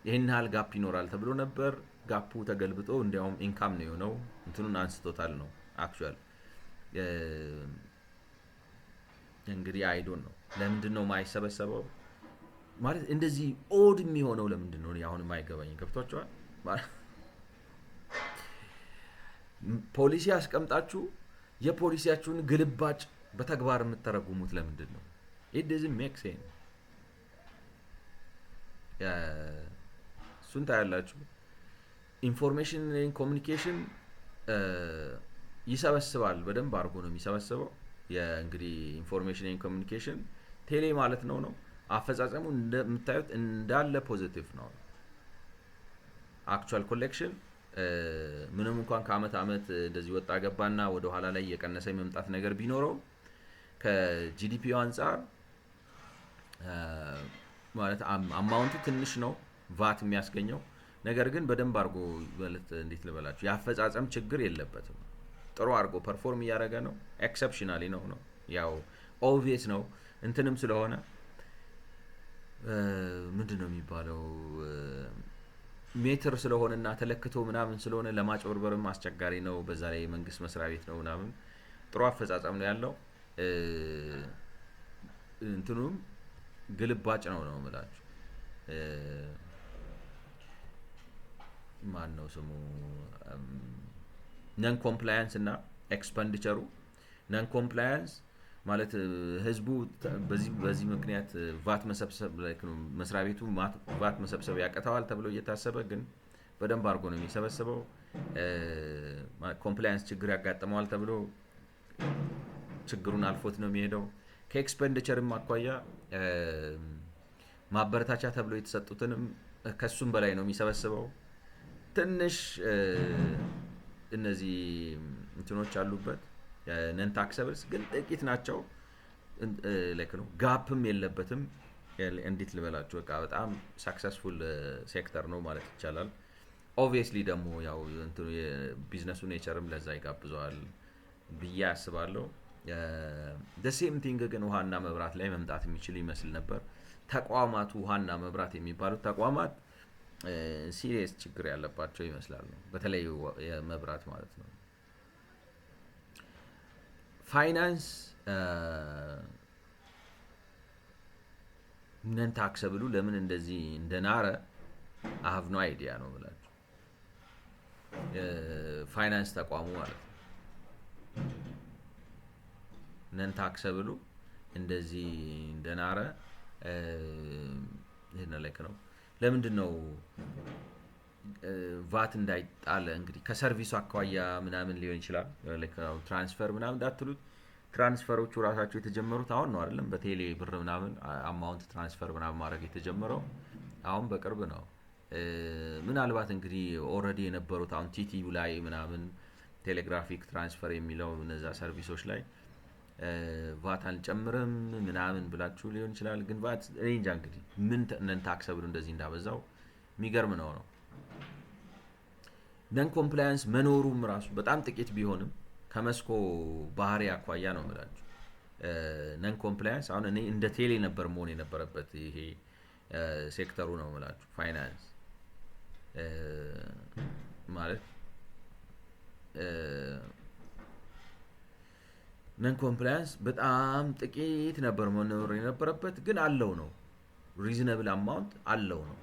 ይሄን ያህል ጋፕ ይኖራል ተብሎ ነበር። ጋፑ ተገልብጦ እንዲያውም ኢንካም ነው የሆነው። እንትኑን አንስቶታል ነው አክቹዋሊ። እንግዲህ አይዶን ነው ለምንድን ነው የማይሰበሰበው ማለት እንደዚህ ኦድ የሚሆነው ለምንድን ነው አሁን የማይገባኝ። ገብቷቸዋል ማለት ፖሊሲ አስቀምጣችሁ የፖሊሲያችሁን ግልባጭ በተግባር የምትተረጉሙት ለምንድን ነው? it doesn't make sense። እሱን ታያላችሁ። ኢንፎርሜሽን ኮሚኒኬሽን ይሰበስባል፣ በደንብ አድርጎ ነው የሚሰበስበው። የእንግዲህ ኢንፎርሜሽን ኮሚኒኬሽን ቴሌ ማለት ነው። አፈጻጸሙ እንደምታዩት እንዳለ ፖዚቲቭ ነው። አክቹዋል ኮሌክሽን ምንም እንኳን ከአመት አመት እንደዚህ ወጣ ገባና ወደ ኋላ ላይ የቀነሰ የመምጣት ነገር ቢኖረው ከጂዲፒው አንፃር ማለት አማውንቱ ትንሽ ነው ቫት የሚያስገኘው ነገር ግን በደንብ አድርጎ ማለት እንዴት ልበላችሁ የአፈጻጸም ችግር የለበትም። ጥሩ አድርጎ ፐርፎርም እያደረገ ነው። ኤክሰፕሽናሊ ነው ያው ኦብቪየስ ነው እንትንም ስለሆነ ምንድነው የሚባለው ሜትር ስለሆነና ተለክቶ ምናምን ስለሆነ ለማጭበርበርም አስቸጋሪ ነው። በዛ ላይ መንግስት መስሪያ ቤት ነው ምናምን ጥሩ አፈጻጸም ነው ያለው። እንትኑም ግልባጭ ነው የምላችሁ። ማን ነው ስሙ ነን ኮምፕላያንስ እና ኤክስፔንዲቸሩ ነን ኮምፕላያንስ ማለት ህዝቡ በዚህ ምክንያት ቫት መሰብሰብ ላይ መስሪያ ቤቱ ቫት መሰብሰብ ያቀታዋል ተብሎ እየታሰበ ግን በደንብ አድርጎ ነው የሚሰበሰበው። ኮምፕላያንስ ችግር ያጋጥመዋል ተብሎ ችግሩን አልፎት ነው የሚሄደው። ከኤክስፔንዲቸርም አኳያ ማበረታቻ ተብሎ የተሰጡትንም ከሱም በላይ ነው የሚሰበስበው። ትንሽ እነዚህ እንትኖች አሉበት ነን ታክሰብልስ ግን ጥቂት ናቸው። ላይክ ነው ጋፕም የለበትም። እንዴት ልበላችሁ በቃ በጣም ሰክሰስፉል ሴክተር ነው ማለት ይቻላል። ኦብቪየስሊ ደግሞ ያው እንትኑ የቢዝነሱ ኔቸርም ለዛ ይጋብዘዋል ብዬ አስባለሁ። the same thing ግን ውሃና መብራት ላይ መምጣት የሚችል ይመስል ነበር። ተቋማቱ ውሃና መብራት የሚባሉት ተቋማት ሲሪየስ ችግር ያለባቸው ይመስላል ነው በተለይ የመብራት ማለት ነው። ፋይናንስ ነን ታክሰብሉ ለምን እንደዚህ እንደናረ I have no idea ነው ብላችሁ ፋይናንስ ተቋሙ ማለት ነው ነን ታክሰብሉ እንደዚህ እንደናረ ይሄን ላይክ ነው። ለምንድን ነው ቫት እንዳይጣለ እንግዲህ ከሰርቪሱ አኳያ ምናምን ሊሆን ይችላል። ላይክ ትራንስፈር ምናምን እንዳትሉት ትራንስፈሮቹ ራሳቸው የተጀመሩት አሁን ነው አይደለም። በቴሌ ብር ምናምን አማውንት ትራንስፈር ምናምን ማድረግ የተጀመረው አሁን በቅርብ ነው። ምናልባት እንግዲህ ኦልሬዲ የነበሩት አሁን ቲቲዩ ላይ ምናምን ቴሌግራፊክ ትራንስፈር የሚለው እነዛ ሰርቪሶች ላይ ቫት አንጨምርም ምናምን ብላችሁ ሊሆን ይችላል። ግን ቫት እኔ እንጃ እንግዲህ ምን ነን ታክሰብሉ እንደዚህ እንዳበዛው የሚገርም ነው። ነን ኮምፕላያንስ መኖሩም ራሱ በጣም ጥቂት ቢሆንም ከመስኮ ባህሪ አኳያ ነው የምላችሁ። ነን ኮምፕላያንስ አሁን እኔ እንደ ቴሌ ነበር መሆን የነበረበት ይሄ ሴክተሩ ነው የምላችሁ። ፋይናንስ ማለት ነን ኮምፕላያንስ በጣም ጥቂት ነበር መኖር የነበረበት፣ ግን አለው ነው ሪዝነብል አማውንት አለው ነው።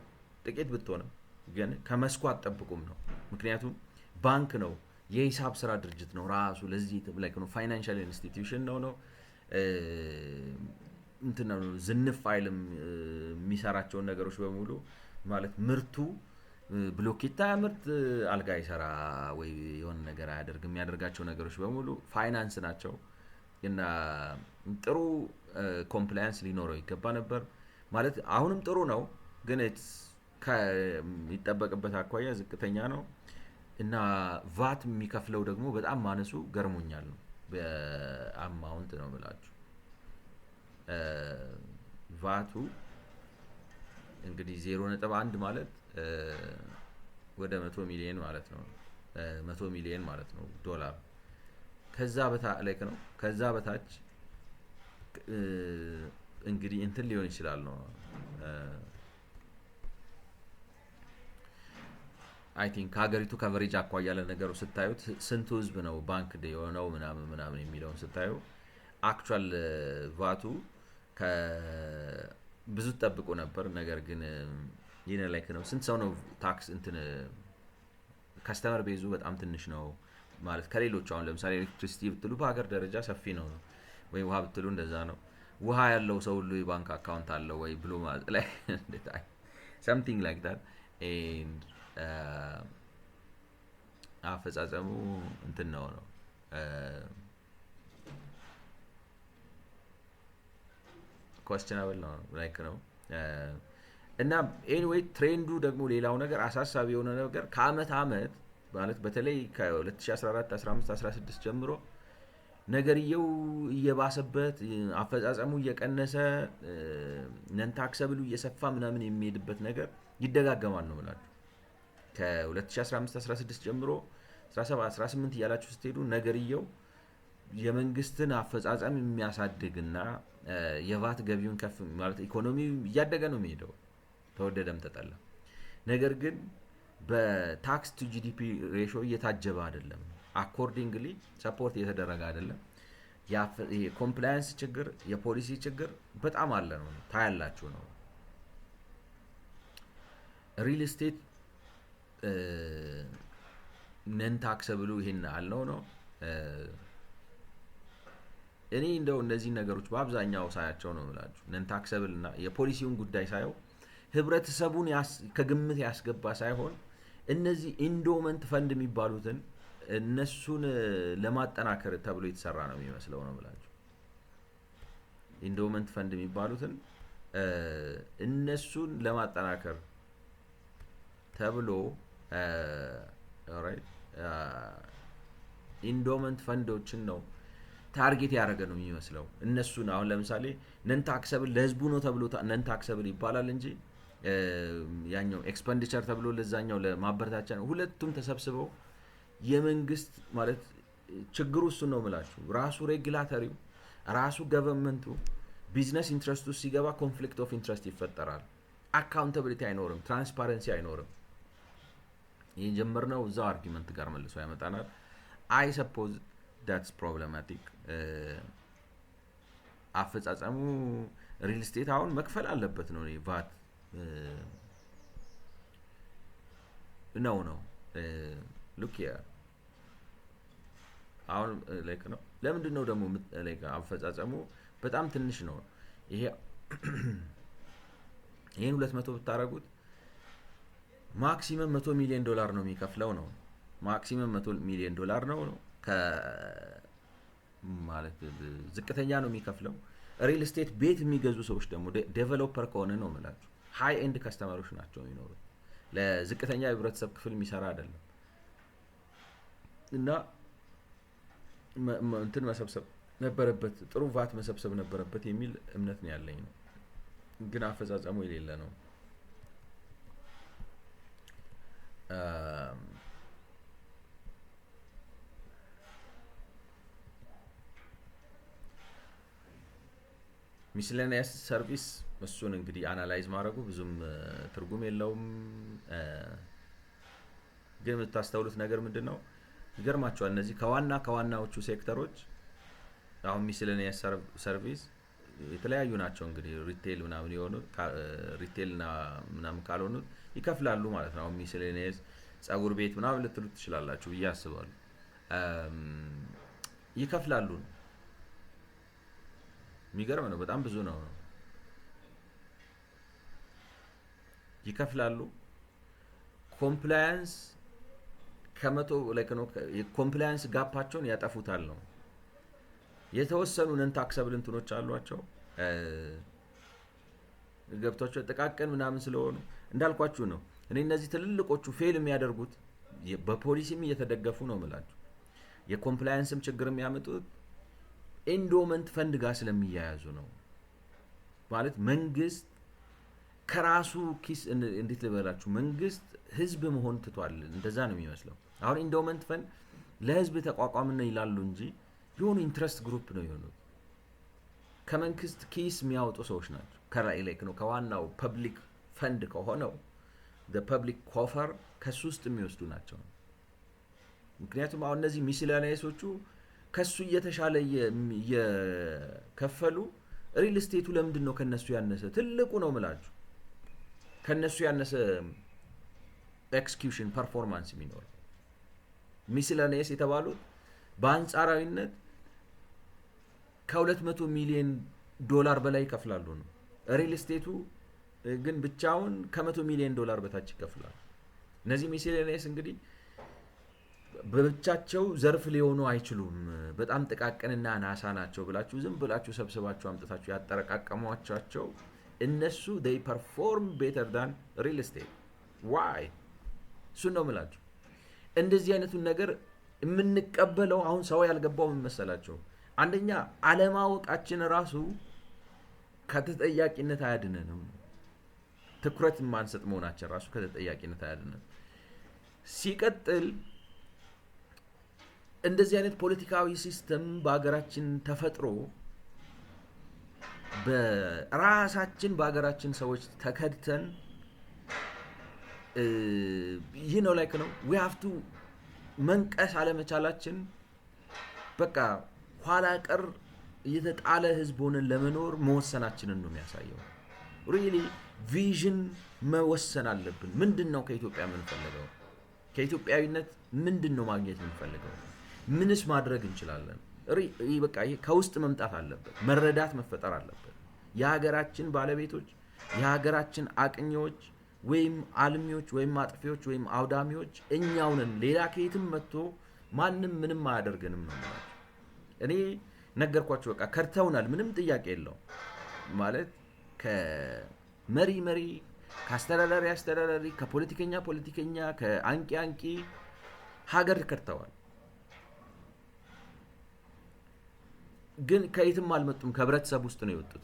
ጥቂት ብትሆንም ግን ከመስኩ አትጠብቁም ነው። ምክንያቱም ባንክ ነው፣ የሂሳብ ስራ ድርጅት ነው ራሱ። ለዚህ ላይ ነው ፋይናንሻል ኢንስቲትዩሽን ነው እንትን ነው ዝንፍ አይልም። የሚሰራቸውን ነገሮች በሙሉ ማለት ምርቱ ብሎኬታ ምርት አልጋ ይሰራ ወይ የሆነ ነገር አያደርግ። የሚያደርጋቸው ነገሮች በሙሉ ፋይናንስ ናቸው እና ጥሩ ኮምፕላያንስ ሊኖረው ይገባ ነበር ማለት። አሁንም ጥሩ ነው ግን ከሚጠበቅበት አኳያ ዝቅተኛ ነው እና ቫት የሚከፍለው ደግሞ በጣም ማነሱ ገርሞኛል ነው። በአማውንት ነው የምላችሁ። ቫቱ እንግዲህ 0.1 ማለት ወደ 100 ሚሊዮን ማለት ነው። 100 ሚሊዮን ማለት ነው ዶላር። ከዛ በታች እንግዲህ እንትን ሊሆን ይችላል ነው አይ ቲንክ ሀገሪቱ ከቨሬጅ አኳያ ለነገሩ ስታዩት ስንቱ ህዝብ ነው ባንክ የሆነው ምናምን የሚለውን ስታዩ አክቹዋል ቫቱ ብዙ ጠብቆ ነበር። ነገር ግን ይሄን ላይክ ነው ስንት ሰው ነው ታክስ እንትን ከስተመር ቤዙ በጣም ትንሽ ነው ማለት ከሌሎች አሁን ለምሳሌ ኤሌክትሪሲቲ ብትሉ በሀገር ደረጃ ሰፊ ነው ወይ ውሃ ብትሉ እንደዛ ነው። ውሃ ያለው ሰው ሁሉ የባንክ አካውንት አለው ወይ ብሎ ማለት ላይ something like that and አፈጻጸሙ እንትን ነው questionable ነው ላይክ ነው እና ኤኒዌይ ትሬንዱ ደግሞ ሌላው ነገር አሳሳቢ የሆነ ነገር ከአመት አመት ማለት በተለይ ከ2014 15 16 ጀምሮ ነገርየው እየባሰበት አፈጻጸሙ እየቀነሰ ነን ታክሰብሉ እየሰፋ ምናምን የሚሄድበት ነገር ይደጋገማል ነው ማለት። ከ2015 16 ጀምሮ 17 18 እያላችሁ ስትሄዱ ነገርየው የመንግስትን አፈጻጸም የሚያሳድግና የቫት ገቢውን ከፍ ማለት ኢኮኖሚው እያደገ ነው የሚሄደው ተወደደም ተጠላ። ነገር ግን በታክስ ቱ ጂዲፒ ሬሾ እየታጀበ አይደለም፣ አኮርዲንግሊ ሰፖርት እየተደረገ አይደለም። የኮምፕላያንስ ችግር የፖሊሲ ችግር በጣም አለ ነው ታያላችሁ ነው። ሪል ስቴት ነን ታክሰብሉ ይሄን አለው ነው። እኔ እንደው እነዚህ ነገሮች በአብዛኛው ሳያቸው ነው የምላችሁ ነን ታክሰብል እና የፖሊሲውን ጉዳይ ሳየው ህብረተሰቡን ከግምት ያስገባ ሳይሆን እነዚህ ኢንዶመንት ፈንድ የሚባሉትን እነሱን ለማጠናከር ተብሎ የተሰራ ነው የሚመስለው ነው የምላችሁ። ኢንዶመንት ፈንድ የሚባሉትን እነሱን ለማጠናከር ተብሎ ኦራይት ኢንዶመንት ፈንዶችን ነው ታርጌት ያደረገ ነው የሚመስለው። እነሱን አሁን ለምሳሌ ነን ታክሰብል ለህዝቡ ነው ተብሎ ነን ታክሰብል ይባላል እንጂ ያኛው ኤክስፔንዲቸር ተብሎ ለዛኛው ለማበረታቻ ነው። ሁለቱም ተሰብስበው የመንግስት ማለት ችግሩ እሱ ነው የምላችሁ። ራሱ ሬጉላተሪው ራሱ ገቨርንመንቱ ቢዝነስ ኢንትረስት ውስጥ ሲገባ ኮንፍሊክት ኦፍ ኢንትረስት ይፈጠራል። አካውንታቢሊቲ አይኖርም፣ ትራንስፓረንሲ አይኖርም። ይሄን ጀመርነው እዛው አርጊመንት ጋር መልሶ ያመጣናል። አይ ሰፖዝ that's problematic። አፈጻጸሙ ሪል ስቴት አሁን መክፈል አለበት ነው ቫት ነው look here አሁን ላይክ ነው። ለምንድን ነው ደግሞ ላይክ አፈጻጸሙ በጣም ትንሽ ነው? ይሄን 200 ብታረጉት ማክሲመም $100 ሚሊዮን ነው የሚከፍለው ነው። ማክሲመም $100 ሚሊዮን ነው ማለት ዝቅተኛ ነው የሚከፍለው። ሪል ስቴት ቤት የሚገዙ ሰዎች ደግሞ ዴቨሎፐር ከሆነ ነው ማለት ሃይ ኤንድ ከስተመሮች ናቸው የሚኖሩት። ለዝቅተኛ የህብረተሰብ ክፍል የሚሰራ አይደለም እና እንትን መሰብሰብ ነበረበት ጥሩ ቫት መሰብሰብ ነበረበት የሚል እምነት ነው ያለኝ ነው። ግን አፈጻጸሙ የሌለ ነው። ሚስሌኒየስ ሰርቪስ እሱን እንግዲህ አናላይዝ ማድረጉ ብዙም ትርጉም የለውም። ግን የምታስተውሉት ነገር ምንድነው? ይገርማቸዋል። እነዚህ ከዋናዎቹ ሴክተሮች አሁን ሚስሌኒየስ ሰርቪስ የተለያዩ ናቸው። እንግዲህ ሪቴል ምናምን የሆኑ ሪቴልና ምናምን ካልሆኑት ይከፍላሉ ማለት ነው። አሁን ሚስሌኒየስ ጸጉር ቤት ምናምን ልትሉት ትችላላችሁ ብዬ አስባለሁ። ይከፍላሉ። የሚገርም ነው። በጣም ብዙ ነው። ይከፍላሉ። ኮምፕላያንስ ከመቶ ኮምፕላያንስ ጋፓቸውን ያጠፉታል ነው። የተወሰኑ ነን ታክሰብል እንትኖች አሏቸው ገብቷቸው ጥቃቅን ምናምን ስለሆኑ እንዳልኳችሁ ነው። እኔ እነዚህ ትልልቆቹ ፌል የሚያደርጉት በፖሊሲም እየተደገፉ ነው የምላችሁ። የኮምፕላያንስም ችግር የሚያመጡት ኢንዶመንት ፈንድ ጋር ስለሚያያዙ ነው። ማለት መንግስት ከራሱ ኪስ እንዴት ልበላችሁ፣ መንግስት ህዝብ መሆን ትቷል። እንደዛ ነው የሚመስለው። አሁን ኢንዶመንት ፈንድ ለህዝብ ተቋቋም ነው ይላሉ እንጂ የሆኑ ኢንትረስት ግሩፕ ነው የሆኑት። ከመንግስት ኪስ የሚያወጡ ሰዎች ናቸው። ከላይክ ነው ከዋናው ፐብሊክ ፈንድ ከሆነው ፐብሊክ ኮፈር ከሱ ውስጥ የሚወስዱ ናቸው። ምክንያቱም አሁን እነዚህ ሚስሌኒየሶቹ ከሱ እየተሻለ እየከፈሉ ሪል ስቴቱ ለምንድን ነው ከነሱ ያነሰ? ትልቁ ነው ምላችሁ ከነሱ ያነሰ ኤክስኪዩሽን ፐርፎርማንስ የሚኖር ሚስሌኒየስ የተባሉት በአንጻራዊነት ከ200 ሚሊዮን ዶላር በላይ ይከፍላሉ ነው። ሪል ስቴቱ ግን ብቻውን ከ100 ሚሊዮን ዶላር በታች ይከፍላል። እነዚህ ሚስሌኒየስ እንግዲህ በብቻቸው ዘርፍ ሊሆኑ አይችሉም። በጣም ጥቃቅንና ናሳ ናቸው ብላችሁ ዝም ብላችሁ ሰብስባችሁ አምጥታችሁ ያጠረቃቀሟቸው እነሱ they perform better than real estate. why እሱን ነው የምላችሁ። እንደዚህ አይነቱን ነገር የምንቀበለው አሁን ሰው ያልገባው ምን መሰላችሁ? አንደኛ አለማወቃችን ራሱ ከተጠያቂነት አያድነንም። ትኩረት ማንሰጥ መሆናችን ራሱ ከተጠያቂነት አያድነንም። ሲቀጥል እንደዚህ አይነት ፖለቲካዊ ሲስተም በአገራችን ተፈጥሮ በራሳችን ሰዎች ተከድተን ይህ ነው ላይክ ነው we have to መንቀስ አለመቻላችን በቃ ኋላ ቀር የተጣለ ህዝብ ሆነን ለመኖር መወሰናችንን ነው የሚያሳየው። really ቪዥን መወሰን አለብን። ምንድነው ከኢትዮጵያ የምንፈልገው? ከኢትዮጵያዊነት ምንድነው ማግኘት የምንፈልገው? ምንስ ማድረግ እንችላለን? በቃ ይሄ ከውስጥ መምጣት አለበት። መረዳት መፈጠር አለበት። የሀገራችን ባለቤቶች፣ የሀገራችን አቅኚዎች ወይም አልሚዎች ወይም አጥፊዎች ወይም አውዳሚዎች እኛው ነን። ሌላ ከየትም መጥቶ ማንም ምንም አያደርገንም ነው ማለት። እኔ ነገርኳችሁ። በቃ ከርተውናል። ምንም ጥያቄ የለው ማለት ከመሪ ከአስተዳዳሪ ከፖለቲከኛ ከአንቂ ሀገር ከርተዋል። ግን ከየትም አልመጡም። ከህብረተሰብ ውስጥ ነው የወጡት።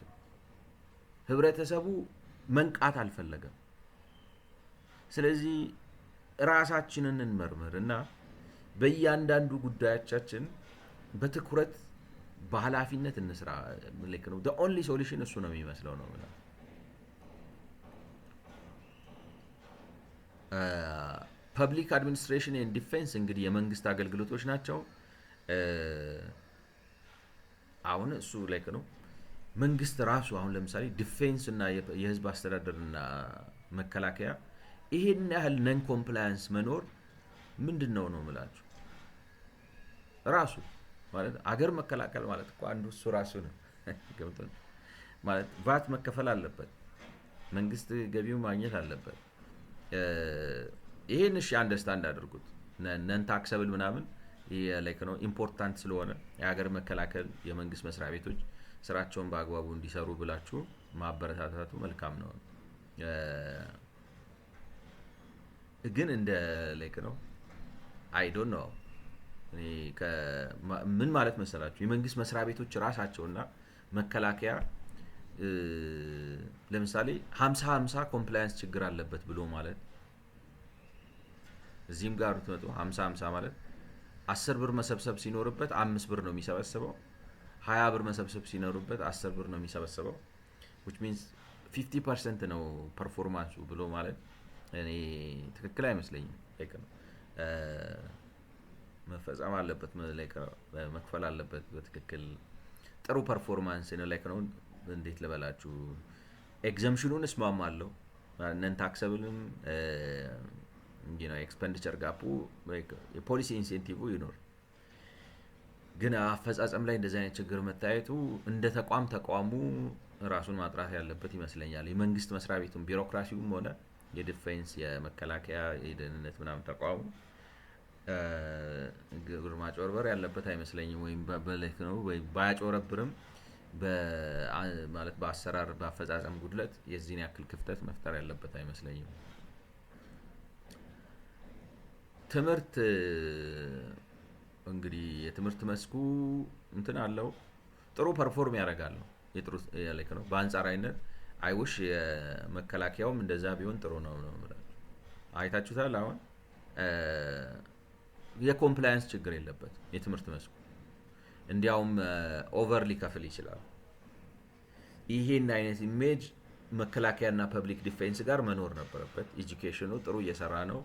ህብረተሰቡ መንቃት አልፈለገም። ስለዚህ ራሳችንን እንመርምር እና በእያንዳንዱ ጉዳዮቻችን በትኩረት በኃላፊነት እንስራ። ልክ ነው። the only solution እሱ ነው የሚመስለው ነው ማለት ፐብሊክ አድሚኒስትሬሽን ኤንድ ዲፌንስ እንግዲህ የመንግስት አገልግሎቶች ናቸው። አሁን እሱ ላይክ ነው መንግስት ራሱ አሁን ለምሳሌ ዲፌንስ እና የህዝብ አስተዳደርና መከላከያ ይሄን ያህል ነን ኮምፕላያንስ መኖር ምንድነው ነው የምላችሁ። ራሱ ማለት አገር መከላከል ማለት እኮ አንዱ እሱ ራሱ ነው ገብቶን ማለት ቫት መከፈል አለበት። መንግስት ገቢው ማግኘት አለበት። ይሄን እሺ አንደርስታንድ አድርጉት። ነን ታክሰብል ምናምን ላይክ ነው ኢምፖርታንት ስለሆነ የሀገር መከላከል የመንግስት መስሪያ ቤቶች ስራቸውን በአግባቡ እንዲሰሩ ብላችሁ ማበረታታቱ መልካም ነው። ግን እንደ ላይክ ነው አይ ዶንት ኖ እኔ ምን ማለት መሰላችሁ የመንግስት መስሪያ ቤቶች ራሳቸውና መከላከያ ለምሳሌ 50-50 ኮምፕላያንስ ችግር አለበት ብሎ ማለት እዚህም ጋር ብትመጡ 50-50 ማለት 10 ብር መሰብሰብ ሲኖርበት 5 ብር ነው የሚሰበስበው። 20 ብር መሰብሰብ ሲኖርበት 10 ብር ነው የሚሰበስበው። which means 50% ነው ፐርፎርማንሱ ብሎ ማለት እኔ ትክክል አይመስለኝም። ላይክ ነው መፈጸም አለበት መክፈል አለበት በትክክል ጥሩ ፐርፎርማንስ ነው። ላይክ ነው እንዴት ልበላችሁ ኤግዘምፕሽኑን እስማማለሁ ነን ታክሰብልም ኤክስፔንዲቸር ጋፑ የፖሊሲ ኢንሴንቲቭ ይኖር ግን አፈጻጸም ላይ እንደዚህ አይነት ችግር መታየቱ እንደ ተቋሙ ራሱን ማጥራት ያለበት ይመስለኛል። የመንግስት መስሪያ ቤቱም ቢሮክራሲውም ሆነ የዲፌንስ የመከላከያ የደህንነት ምናምን ተቋሙ ግብር ማጭበርበር ያለበት አይመስለኝም። ወይም በለክ ነው ወይ ባያጭበረብርም ማለት በአሰራር በአፈጻጸም ጉድለት የዚህን ያክል ክፍተት መፍጠር ያለበት አይመስለኝም። ትምህርት እንግዲህ የትምህርት መስኩ እንትን አለው ጥሩ ፐርፎርም ያደርጋል ነው የጥሩ ያለክ ነው። በአንጻራዊነት አይውሽ የመከላከያውም እንደዛ ቢሆን ጥሩ ነው ማለት አይታችሁታል። አሁን የኮምፕላያንስ ችግር የለበት የትምህርት መስኩ እንዲያውም ኦቨር ሊከፍል ይችላል። ይሄን አይነት ኢሜጅ መከላከያና ፐብሊክ ዲፌንስ ጋር መኖር ነበረበት። ኤጁኬሽኑ ጥሩ እየሰራ ነው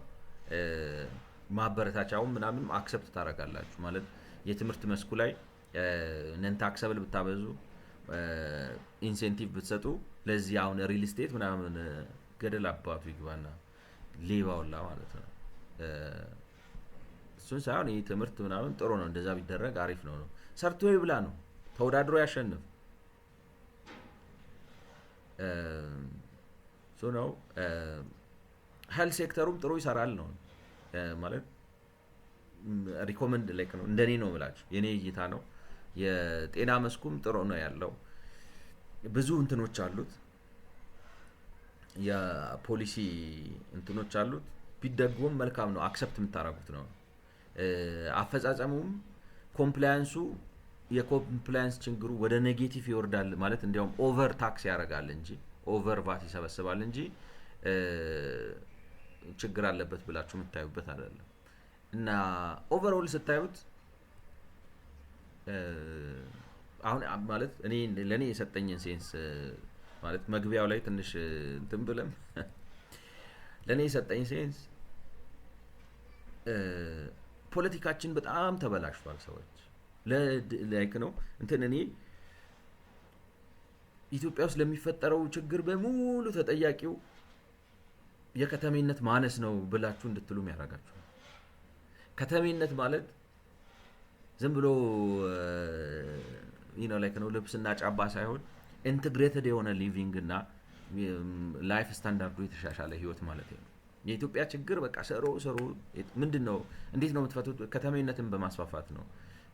ማበረታቻው ምናምን አክሰፕት ታደርጋላችሁ ማለት የትምህርት መስኩ ላይ ነን ታክሰብል ብታበዙ ኢንሴንቲቭ ብትሰጡ ለዚህ አሁን ሪል ስቴት ምናምን ገደል አባቱ ይግባና ሌባውላ ማለት ነው። እሱን ሳይሆን ይህ ትምህርት ምናምን ጥሩ ነው እንደዛ ቢደረግ አሪፍ ነው ነው ሰርቶ ይብላ ነው ተወዳድሮ ያሸንፍ ሶ ነው። ሄልዝ ሴክተሩም ጥሩ ይሰራል ነው ማለት ሪኮመንድ ላይክ ነው እንደኔ ነው የምላችሁ የኔ እይታ ነው። የጤና መስኩም ጥሩ ነው ያለው ብዙ እንትኖች አሉት የፖሊሲ እንትኖች አሉት ቢደግሙም መልካም ነው አክሰፕት የምታረጉት ነው። አፈጻጸሙም ኮምፕላያንሱ የኮምፕላያንስ ችግሩ ወደ ኔጌቲቭ ይወርዳል ማለት እንዲያውም ኦቨር ታክስ ያደርጋል እንጂ ኦቨር ቫት ይሰበስባል እንጂ ችግር አለበት ብላችሁ የምታዩበት አይደለም። እና ኦቨርኦል ስታዩት አሁን ማለት እኔ ለኔ የሰጠኝን ሴንስ ማለት መግቢያው ላይ ትንሽ እንትን ብለም ለኔ የሰጠኝ ሴንስ ፖለቲካችን በጣም ተበላሽቷል። ሰዎች ላይክ ነው እንትን እኔ ኢትዮጵያ ውስጥ ለሚፈጠረው ችግር በሙሉ ተጠያቂው የከተሜነት ማነስ ነው ብላችሁ እንድትሉም ያደርጋችሁ። ከተሜነት ማለት ዝም ብሎ ላይክ ነው ልብስና ጫባ ሳይሆን ኢንተግሬትድ የሆነ ሊቪንግ እና ላይፍ ስታንዳርዱ የተሻሻለ ህይወት ማለት ነው። የኢትዮጵያ ችግር በቃ ሰሮ ምንድነው እንዴት ነው የምትፈቱት? ከተሜነትን በማስፋፋት ነው።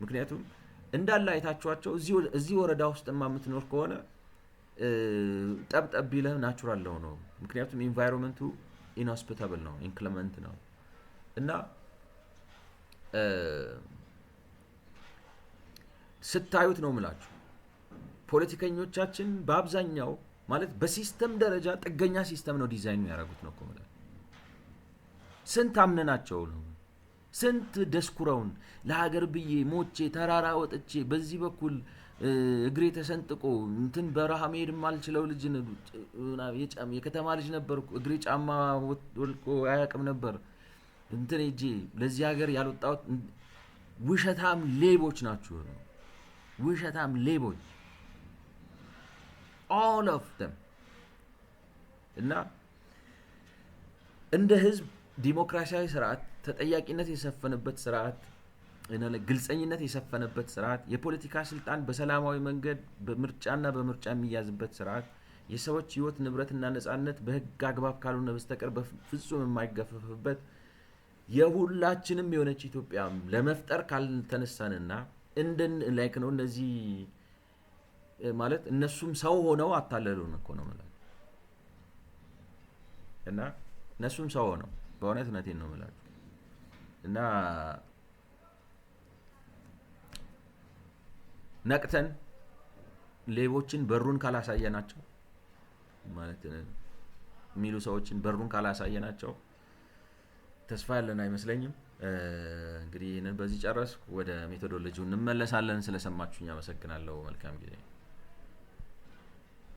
ምክንያቱም እንዳለ አይታችኋቸው እዚህ ወረዳ ውስጥማ የምትኖር ከሆነ ጠብጠብ ይለህ ናቹራል ነው። ምክንያቱም ኢንቫይሮንመንቱ ኢንሆስፒታብል ነው ኢንክለመንት ነው እና ስታዩት ነው የምላችሁ ፖለቲከኞቻችን በአብዛኛው ማለት በሲስተም ደረጃ ጥገኛ ሲስተም ነው ዲዛይን ያደረጉት ነው ማለት ስንት አምነናቸው ነው ስንት ደስኩረውን ለሀገር ብዬ ሞቼ ተራራ ወጥቼ በዚህ በኩል እግሬ ተሰንጥቆ እንትን በረሃ መሄድ ማልችለው ልጅ የከተማ ልጅ ነበርኩ እግሬ ጫማ ወልቆ አያውቅም ነበር እንትን እጄ ለዚህ ሀገር ያልወጣሁት ውሸታም ሌቦች ናችሁ ነው ውሸታም ሌቦች all of them እና እንደ ህዝብ ዲሞክራሲያዊ ስርዓት ተጠያቂነት የሰፈነበት ስርዓት ግልጸኝነት የሰፈነበት ስርዓት የፖለቲካ ስልጣን በሰላማዊ መንገድ በምርጫና በምርጫ የሚያዝበት ስርዓት የሰዎች ህይወት ንብረትና ነጻነት በህግ አግባብ ካልሆነ በስተቀር በፍጹም የማይገፈፍበት የሁላችንም የሆነች ኢትዮጵያ ለመፍጠር ካልተነሳንና እንደን ላይክ ነው እነዚህ ማለት እነሱም ሰው ሆነው አታለሉን እኮ ነው ማለት እና እነሱም ሰው ሆነው በእውነት ነቴን ነው ማለት እና ነቅተን ሌቦችን በሩን ካላሳየናቸው ማለት የሚሉ ሰዎችን በሩን ካላሳየናቸው ተስፋ ያለን አይመስለኝም። እንግዲህ ይህንን በዚህ ጨረስኩ። ወደ ሜቶዶሎጂው እንመለሳለን። ስለሰማችሁኝ አመሰግናለሁ። መልካም ጊዜ